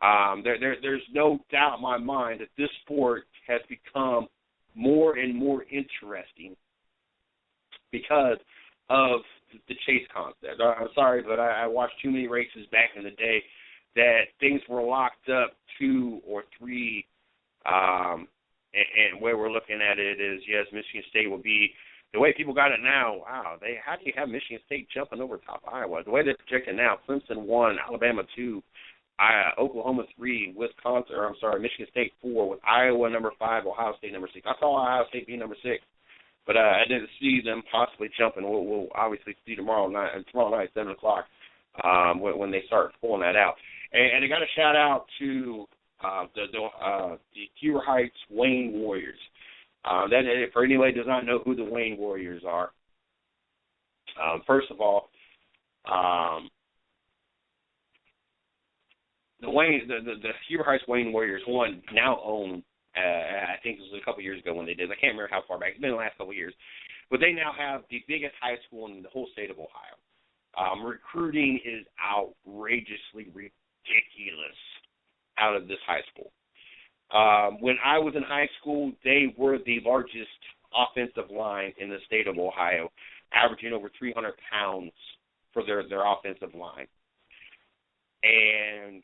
There's no doubt in my mind that this sport has become more and more interesting because of the chase concept. I'm sorry, but I watched too many races back in the day that things were locked up 2 or 3, and where we're looking at it is, yes, Michigan State will be, the way people got it now, wow, how do you have Michigan State jumping over top of Iowa? The way they're projecting now, Clemson 1, Alabama 2, Oklahoma 3, Michigan State 4, with Iowa number 5, Ohio State number 6. I saw Ohio State be number 6, but I didn't see them possibly jumping. We'll obviously see tomorrow night, 7 o'clock, when they start pulling that out. And I got a shout out to the Huber Heights Wayne Warriors. That, for anybody who does not know who the Wayne Warriors are, first of all, the Huber Heights Wayne Warriors, one, now own, I think it was a couple years ago when they did. I can't remember how far back. It's been the last couple of years. But they now have the biggest high school in the whole state of Ohio. Recruiting is outrageously ridiculous out of this high school. When I was in high school, they were the largest offensive line in the state of Ohio, averaging over 300 pounds for their offensive line. And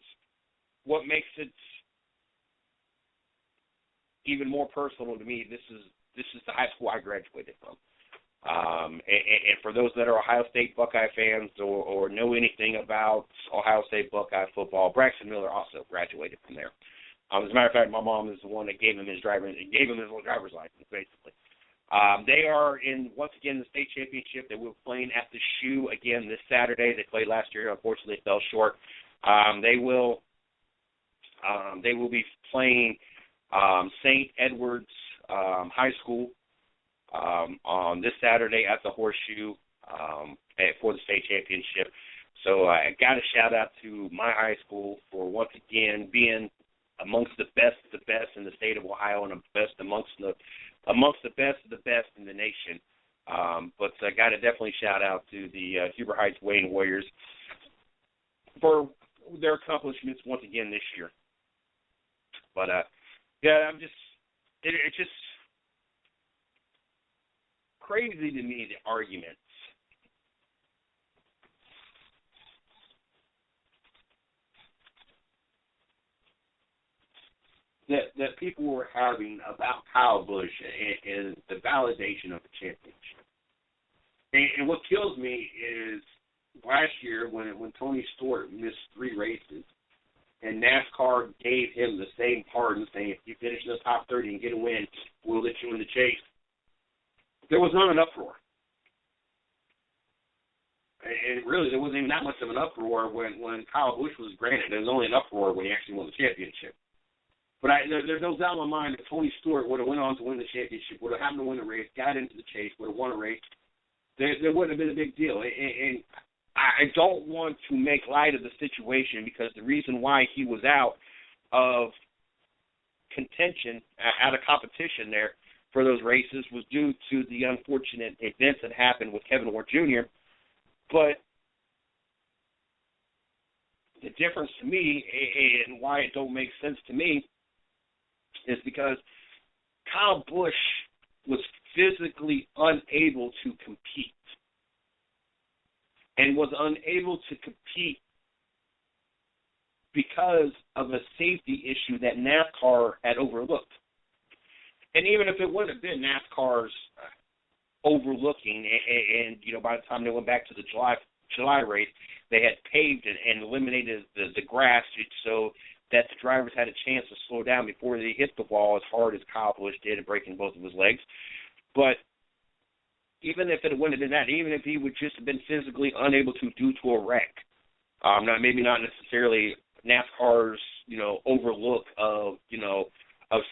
what makes it even more personal to me, this is the high school I graduated from. And for those that are Ohio State Buckeye fans or know anything about Ohio State Buckeye football, Braxton Miller also graduated from there. As a matter of fact, my mom is the one that gave him his little driver's license, basically. They are once again, the state championship. They will be playing at the Shoe again this Saturday. They played last year. Unfortunately, they fell short. They will be playing St. Edward's High School on this Saturday at the Horseshoe for the state championship. So I got a shout out to my high school for once again being amongst the best of the best in the state of Ohio and amongst the best of the best in the nation. But I got to definitely shout out to the Huber Heights Wayne Warriors for their accomplishments once again this year. But yeah, it's just crazy to me, the arguments that people were having about Kyle Busch and the validation of the championship. And what kills me is last year when Tony Stewart missed 3 races and NASCAR gave him the same pardon, saying if you finish in the top 30 and get a win, we'll let you in the chase. There was not an uproar. And really, there wasn't even that much of an uproar when Kyle Busch was granted. There was only an uproar when he actually won the championship. But there's no doubt in my mind that Tony Stewart would have went on to win the championship, would have happened to win the race, got into the chase, would have won a race. There wouldn't have been a big deal. And I don't want to make light of the situation because the reason why he was out of contention, out of competition there for those races was due to the unfortunate events that happened with Kevin Ward Jr. But the difference to me and why it don't make sense to me is because Kyle Busch was physically unable to compete and was unable to compete because of a safety issue that NASCAR had overlooked. And even if it wouldn't have been NASCAR's overlooking, and by the time they went back to the July race, they had paved and eliminated the grass so that the drivers had a chance to slow down before they hit the wall as hard as Kyle Busch did, and breaking both of his legs. But even if it wouldn't have been that, even if he would just have been physically unable to due to a wreck, maybe not necessarily NASCAR's overlook of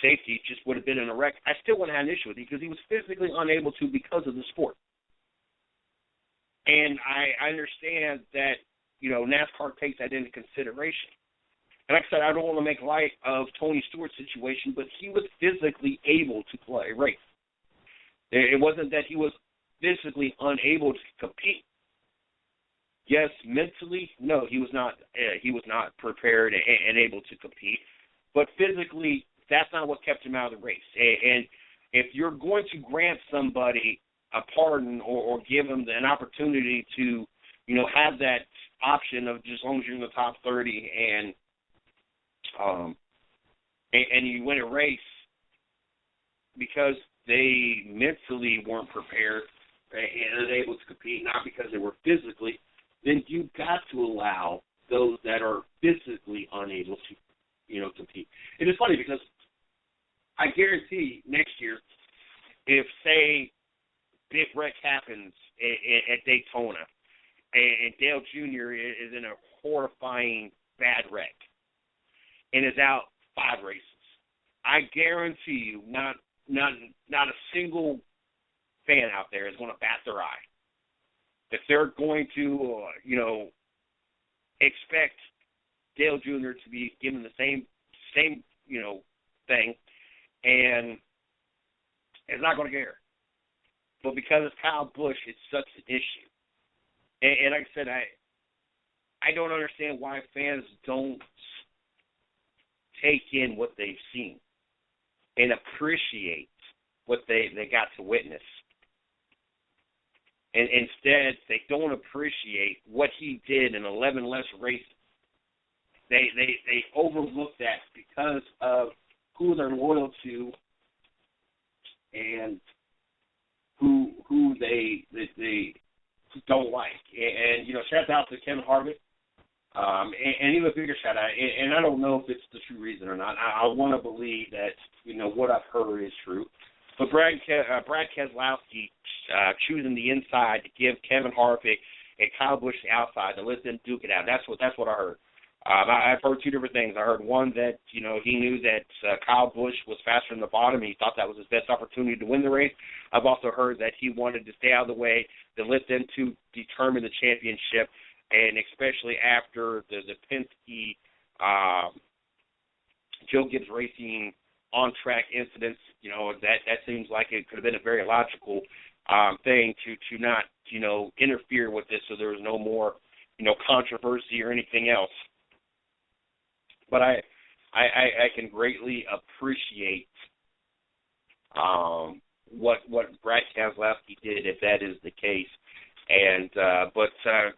safety, just would have been in a wreck, I still wouldn't have an issue with it because he was physically unable to because of the sport. And I understand that NASCAR takes that into consideration. And like I said, I don't want to make light of Tony Stewart's situation, but he was physically able to play a race. It wasn't that he was physically unable to compete. Yes, mentally, no, he was not. He was not prepared and able to compete. But physically, that's not what kept him out of the race. And if you're going to grant somebody a pardon or give them an opportunity to, have that option of just as long as you're in the top 30 and you win a race because they mentally weren't prepared and unable to compete, not because they were physically, then you've got to allow those that are physically unable to, compete. It is funny because I guarantee next year, if, say, big wreck happens at Daytona and Dale Jr. is in a horrifying bad wreck and is out 5 races, I guarantee you not a single fan out there is going to bat their eye. If they're going to, expect Dale Jr. to be given the same thing, and it's not going to care. But because it's Kyle Busch, it's such an issue. And like I said, I don't understand why fans don't take in what they've seen and appreciate what they got to witness. And instead, they don't appreciate what he did in 11 less races. They overlook that because of who they're loyal to and who they don't like. And shout out to Kevin Harvick. And even a bigger shout out, and I don't know if it's the true reason or not. I want to believe that, what I've heard is true. But Brad Keselowski choosing the inside to give Kevin Harvick and Kyle Busch the outside to let them duke it out. That's what I heard. I've heard 2 different things. I heard one that, he knew that Kyle Busch was faster in the bottom and he thought that was his best opportunity to win the race. I've also heard that he wanted to stay out of the way to let them to determine the championship, and especially after the Penske Joe Gibbs Racing on-track incidents, that seems like it could have been a very logical thing to not, interfere with this so there was no more, controversy or anything else. But I can greatly appreciate what Brad Keselowski did, if that is the case. And but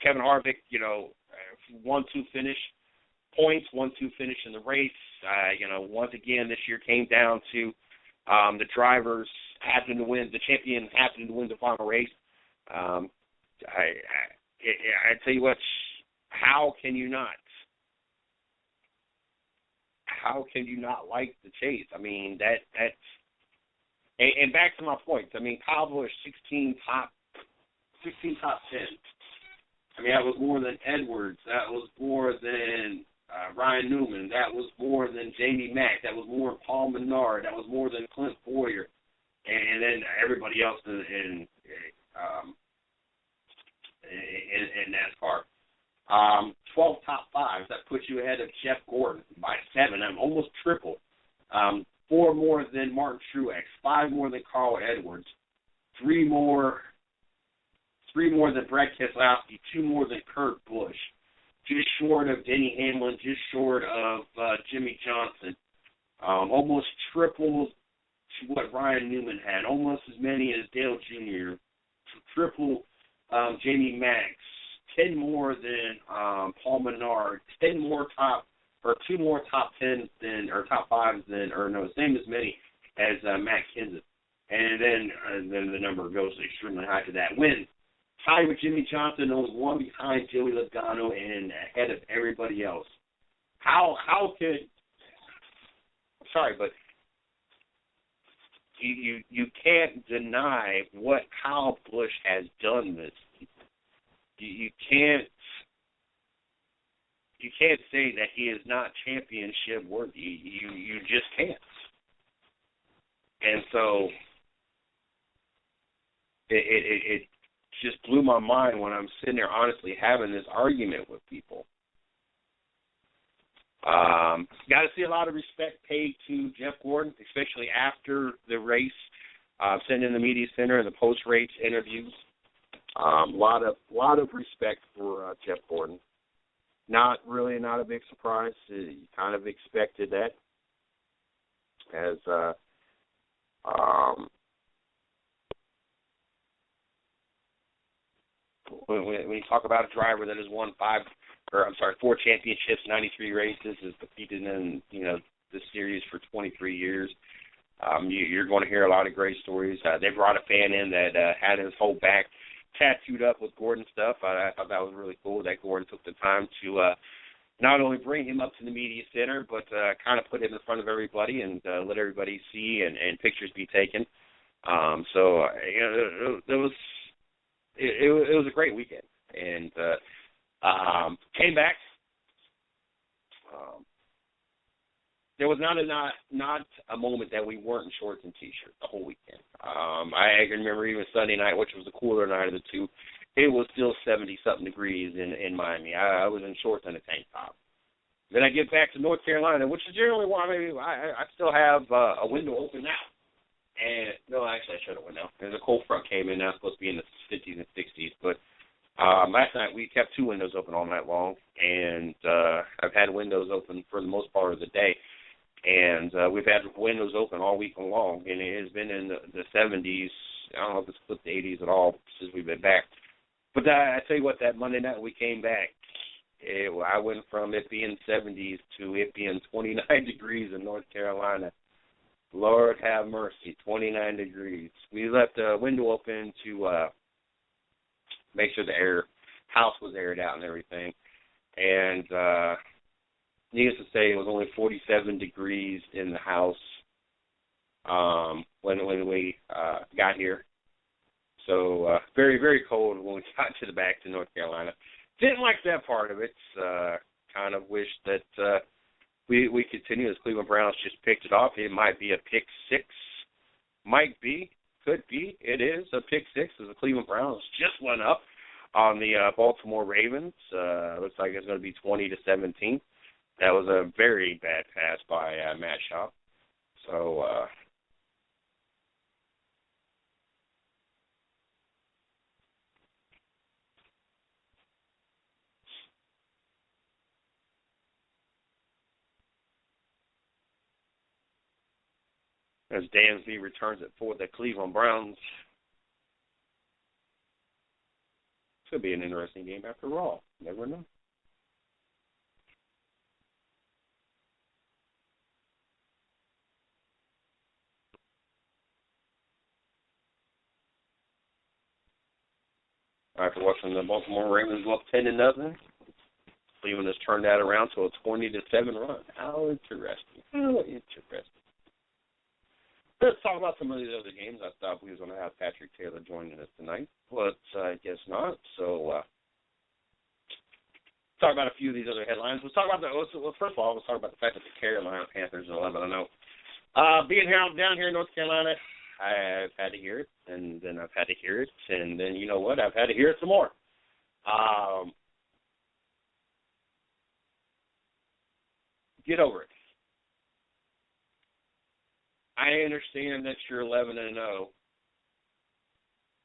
Kevin Harvick, 1-2 finish, points, 1-2 finish in the race. Once again this year came down to the drivers having to win, the champion having to win the final race. I tell you what, how can you not like the chase? I mean, that's and back to my point. I mean, Kyle Busch 16 top 10. I mean, that was more than Edwards. That was more than Ryan Newman. That was more than Jamie Mack. That was more than Paul Menard. That was more than Clint Boyer. And then everybody else in NASCAR. 12 top 5s. That puts you ahead of Jeff Gordon by 7. I'm almost tripled. 4 more than Martin Truex. 5 more than Carl Edwards. 3 more than Brad Keselowski. 2 more than Kurt Busch. Just short of Denny Hamlin. Just short of Jimmy Johnson. Almost triple to what Ryan Newman had. Almost as many as Dale Jr. Triple Jamie Max. 10 more than Paul Menard. 2 more top 10s than, or top 5s than, or no, same as many as Matt Kenseth. And then the number goes extremely high to that. Win. Tied with Jimmy Johnson, was one behind Joey Logano and ahead of everybody else. How could – sorry, but you can't deny what Kyle Busch has done this season. You can't say that he is not championship worthy. You just can't. And so it just blew my mind when I'm sitting there honestly having this argument with people. Got to see a lot of respect paid to Jeff Gordon, especially after the race, sitting in the media center and the post-race interviews. A lot of respect for Jeff Gordon. Not a big surprise. You kind of expected that. As when you talk about a driver that has won 4 championships, 93 races, is defeated in the series for 23 years, you're going to hear a lot of great stories. They brought a fan in that had his whole back tattooed up with Gordon stuff. I thought that was really cool that Gordon took the time to not only bring him up to the media center, but kind of put him in front of everybody and let everybody see and pictures be taken. So it was a great weekend, and came back. There was not a moment that we weren't in shorts and t-shirts the whole weekend. I can remember even Sunday night, which was the cooler night of the two, it was still 70-something degrees in Miami. I was in shorts and a tank top. Then I get back to North Carolina, which is generally why I still have a window open now. And no, actually, I shut it now. And the cold front came in. Now it's supposed to be in the 50s and 60s. But last night we kept 2 windows open all night long, and I've had windows open for the most part of the day. And we've had windows open all week long, and it has been in the 70s. I don't know if it's flipped the 80s at all since we've been back. But I tell you what, that Monday night we came back, I went from it being 70s to it being 29 degrees in North Carolina. Lord have mercy, 29 degrees. We left the window open to make sure the house was aired out and everything. And needless to say, it was only 47 degrees in the house when we got here. So very, very cold when we got back to North Carolina. Didn't like that part of it. Kind of wish that we continue as Cleveland Browns just picked it off. It might be a pick 6. Might be. Could be. It is a pick 6 as the Cleveland Browns just went up on the Baltimore Ravens. Looks like it's going to be 20-17. That was a very bad pass by Matt Shaw. So as Dansby returns it for the Cleveland Browns. Could be an interesting game after all. Never know. After watching the Baltimore Ravens go up 10-0, Cleveland has turned that around to a 20-7 run. How interesting. How interesting. Let's talk about some of these other games. I thought we was going to have Patrick Taylor joining us tonight, but I guess not. So, talk about a few of these other headlines. Let's talk about first of all, let's talk about the fact that the Carolina Panthers are 11-0. Being down here in North Carolina, I've had to hear it, and then I've had to hear it, and then you know what? I've had to hear it some more. Get over it. I understand that you're 11-0,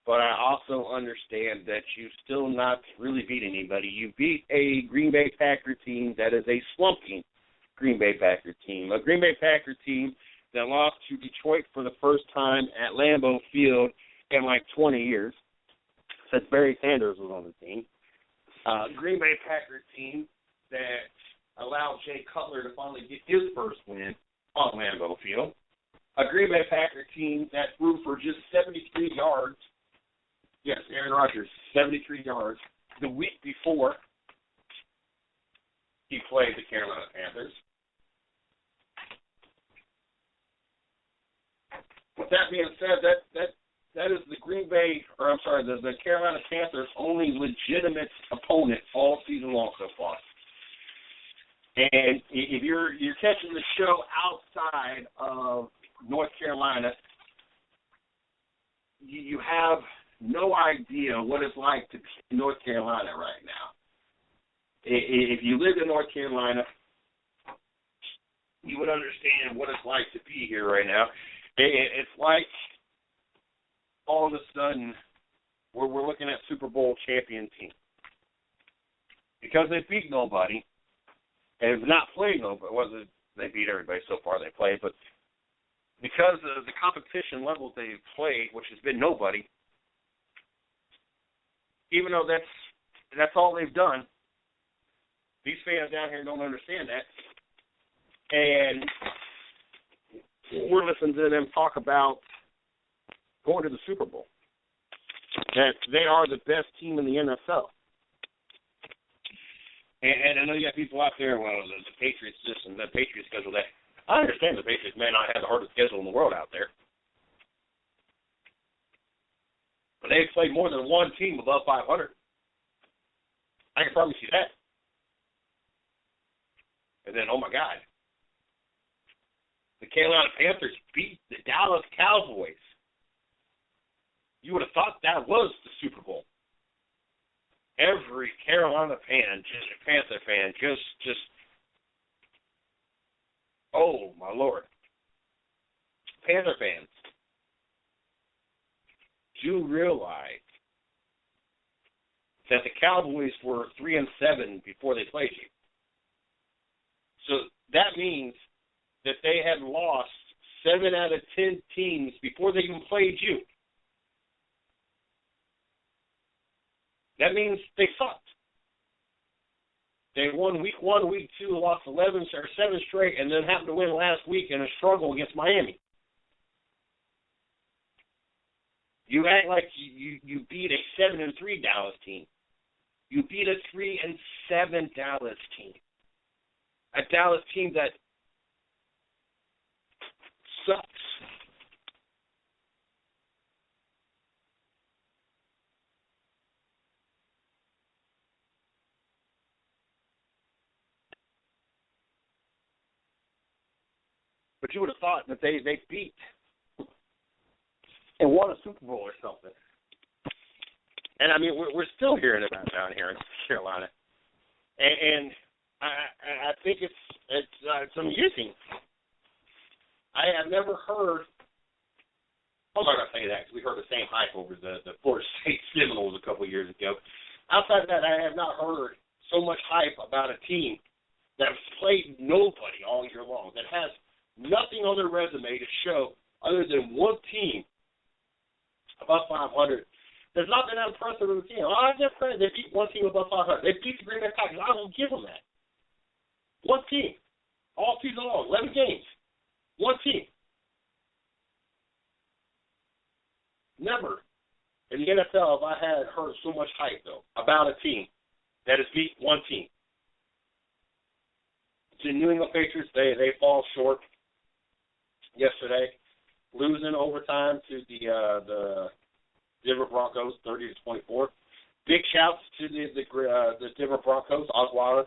but I also understand that you still not really beat anybody. You beat a Green Bay Packer team that is a slumping Green Bay Packer team, a Green Bay Packer team that lost to Detroit for the first time at Lambeau Field in like 20 years, since Barry Sanders was on the team. Green Bay Packer team that allowed Jay Cutler to finally get his first win on Lambeau Field. a Green Bay Packer team that threw for just 73 yards. Yes, Aaron Rodgers, 73 yards the week before he played the Carolina Panthers. With that being said, that is the the Carolina Panthers' only legitimate opponent all season long so far. And if you're catching the show outside of North Carolina, you have no idea what it's like to be in North Carolina right now. If you live in North Carolina, you would understand what it's like to be here right now. It's like all of a sudden we're looking at Super Bowl champion team. Because they beat nobody and have not played nobody. Well, they beat everybody so far they played, but because of the competition level they've played, which has been nobody, even though that's all they've done, these fans down here don't understand that. And we're listening to them talk about going to the Super Bowl, that they are the best team in the NFL. And I know you got people out there, well, the Patriots this and the Patriots schedule that. I understand the Patriots may not have the hardest schedule in the world out there. But they've played more than one team above 500. I can promise you that. And then, oh my God, the Carolina Panthers beat the Dallas Cowboys. You would have thought that was the Super Bowl. Every Carolina fan, Panther fan, just, oh my Lord. Panther fans, do realize that the Cowboys were 3-7 before they played you. So that means that they had lost 7 out of 10 teams before they even played you. That means they sucked. They won week 1, week 2, lost 11 or 7 straight, and then happened to win last week in a struggle against Miami. You act like you beat a 7-3 Dallas team. You beat a 3-7 Dallas team. A Dallas team that sucks. But you would have thought that they beat and won a Super Bowl or something. And, I mean, we're still hearing about it down here in Carolina. And I think it's amusing. I have never heard – I'm not going to say that because we heard the same hype over the Florida State Seminoles a couple of years ago. Outside of that, I have not heard so much hype about a team that has played nobody all year long, that has nothing on their resume to show other than one team above 500. There's not been that impressive of a team. I just said they beat one team above 500. They beat the Green Bay Packers. I will give them that. One team. All season long. 11 games. One team. Never in the NFL have I had heard so much hype, though, about a team that has beat one team. The New England Patriots, they fall short yesterday, losing overtime to the Denver Broncos, 30-24. Big shouts to the Denver Broncos, Osweiler,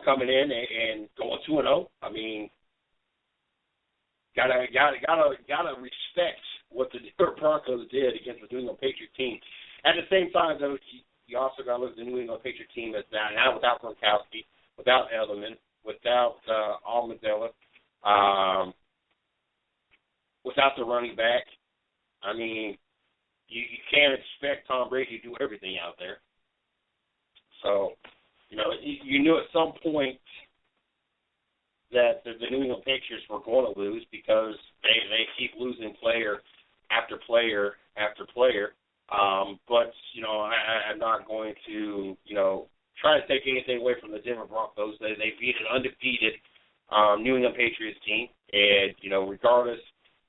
coming in and going 2-0. I mean, gotta respect what the Denver Broncos did against the New England Patriot team. At the same time, though, you also got to look at the New England Patriot team that's now without Gronkowski, without Edelman, without Almadella, without the running back. I mean, you can't expect Tom Brady to do everything out there. So, you knew at some point that the New England Patriots were going to lose because they keep losing player after player after player. But, I'm not going to, try to take anything away from the Denver Broncos. They beat an undefeated New England Patriots team. And, regardless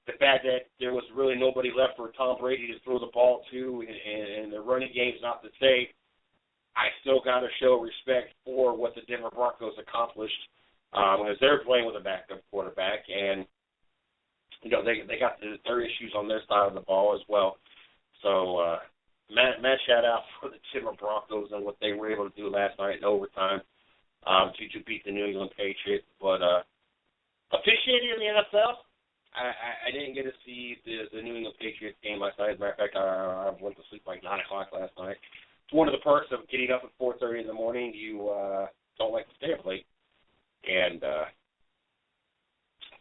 the fact that there was really nobody left for Tom Brady to throw the ball to, and the running game's not the same, I still got to show respect for what the Denver Broncos accomplished as they're playing with a backup quarterback, and they got their issues on their side of the ball as well. So, mad shout out for the Denver Broncos and what they were able to do last night in overtime to beat the New England Patriots. But officiating in the NFL, I didn't get to see the New England Patriots game last night. As a matter of fact, I went to sleep like 9 o'clock last night. It's one of the perks of getting up at 4:30 in the morning. You don't like to stay up late. And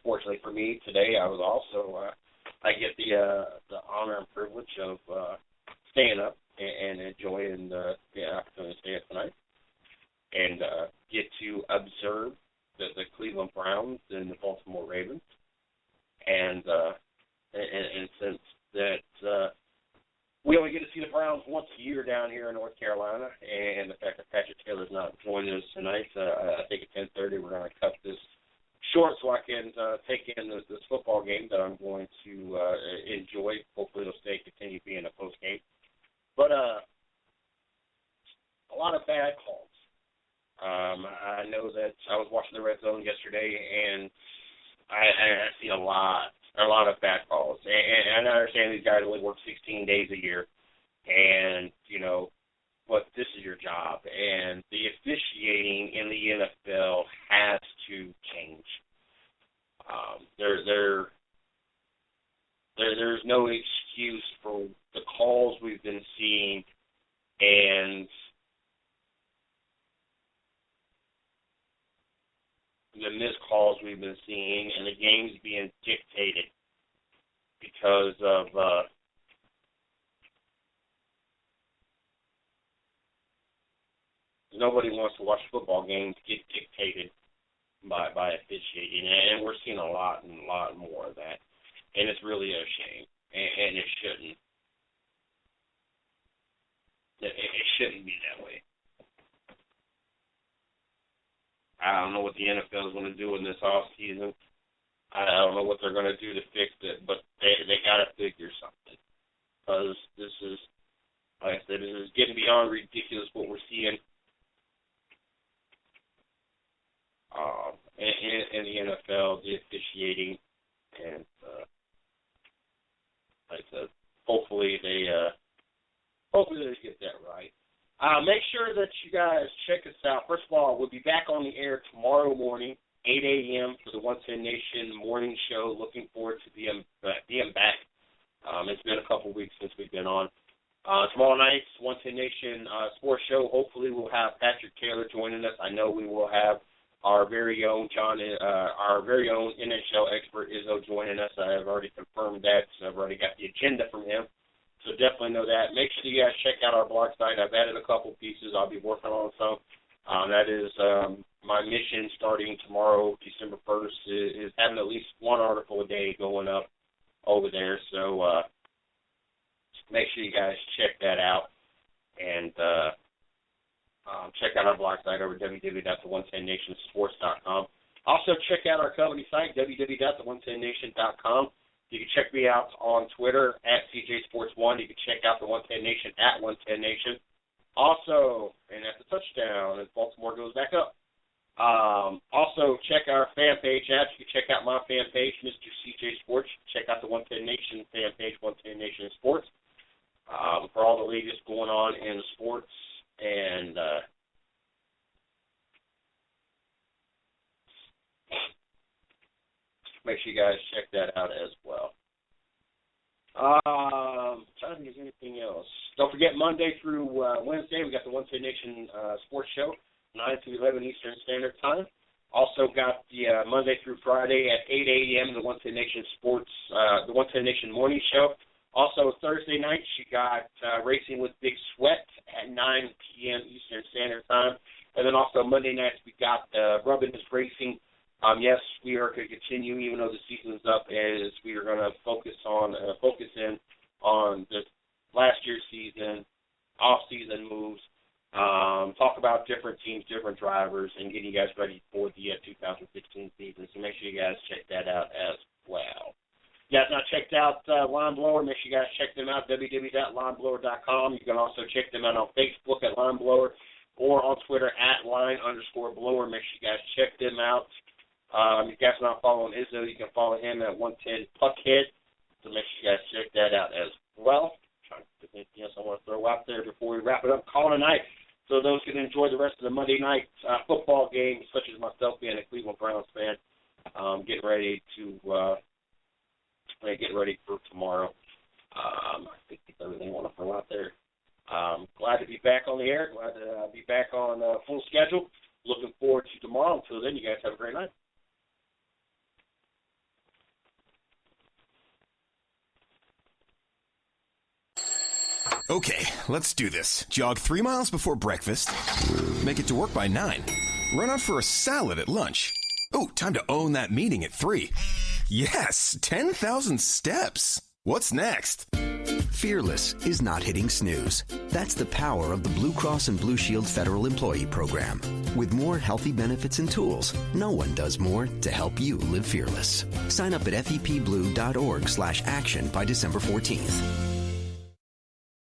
fortunately for me, today I was also I get the honor and privilege of staying up and enjoying the opportunity to stay up tonight and get to observe the Cleveland Browns and the Baltimore Ravens. And since that we only get to see the Browns once a year down here in North Carolina, and the fact that Patrick Taylor's not joining us tonight, I think at 10:30 we're going to cut this short so I can take in this football game that I'm going to enjoy. Hopefully it'll continue being a post game. But a lot of bad calls. I know that I was watching the Red Zone yesterday, and I see a lot of bad calls. And I understand these guys only work 16 days a year, and, but this is your job. And the officiating in the NFL has to change. There's no excuse for the calls we've been seeing and the missed calls we've been seeing and the games being dictated because of nobody wants to watch football games get dictated by officiating, and we're seeing a lot more of that, and it's really a shame, and it shouldn't. It shouldn't be that way. I don't know what the NFL is going to do in this offseason. I don't know what they're going to do to fix it, but they got to figure something, because this is, like I said, this is getting beyond ridiculous what we're seeing in the NFL, the officiating, and like I said, hopefully they get that right. Make sure that you guys check us out. First of all, we'll be back on the air tomorrow morning, 8 a.m. for the 110 Nation morning show. Looking forward to being back. It's been a couple weeks since we've been on. Tomorrow night's 110 Nation sports show. Hopefully we'll have Patrick Taylor joining us. I know we will have our very own our very own NHL expert Izzo joining us. I have already confirmed that, so I've already got the agenda from him. So definitely know that. Make sure you guys check out our blog site. I've added a couple pieces. I'll be working on some. That is my mission starting tomorrow, December 1st, is having at least one article a day going up over there. So make sure you guys check that out. And check out our blog site over www.the110nationsports.com. Also, check out our company site, www.the110nation.com. You can check me out on Twitter at CJSports1. You can check out the 110 Nation at 110 Nation. Also, and at the touchdown, as Baltimore goes back up. Also, check our fan page out. You can check out my fan page, Mr. CJ Sports. Check out the 110 Nation fan page, 110 Nation Sports, for all the latest going on in sports. And make sure you guys check that out as well. Trying to think of anything else. Don't forget, Monday through Wednesday, we got the 110 Nation Sports Show, 9 to 11 Eastern Standard Time. Also got the Monday through Friday at 8 a.m. the 110 Nation Sports, the 110 Nation Morning Show. Also, Thursday nights, you got Racing with Big Sweat at 9 p.m. Eastern Standard Time. And then also Monday nights, we got Rubbin' is Racing. Yes, we are going to continue, even though the season's up, as we are going to focus in on the last year's season, off-season moves, talk about different teams, different drivers, and getting you guys ready for the 2016 season. So make sure you guys check that out as well. You guys not checked out Line Blower, make sure you guys check them out, www.lineblower.com. You can also check them out on Facebook at Line Blower or on Twitter at line_blower. Make sure you guys check them out. If you guys are not following Izzo, you can follow him at 110 Puckhead. So make sure you guys check that out as well. Trying to think anything else I want to throw out there before we wrap it up. Call tonight, so those can enjoy the rest of the Monday night football games, such as myself being a Cleveland Browns fan, getting ready for tomorrow. I think that's everything I want to throw out there. Glad to be back on the air. Glad to be back on full schedule. Looking forward to tomorrow. Until then, you guys have a great night. Okay, let's do this. Jog 3 miles before breakfast. Make it to work by 9. Run out for a salad at lunch. Oh, time to own that meeting at 3. Yes, 10,000 steps. What's next? Fearless is not hitting snooze. That's the power of the Blue Cross and Blue Shield Federal Employee Program. With more healthy benefits and tools, no one does more to help you live fearless. Sign up at fepblue.org/action by December 14th.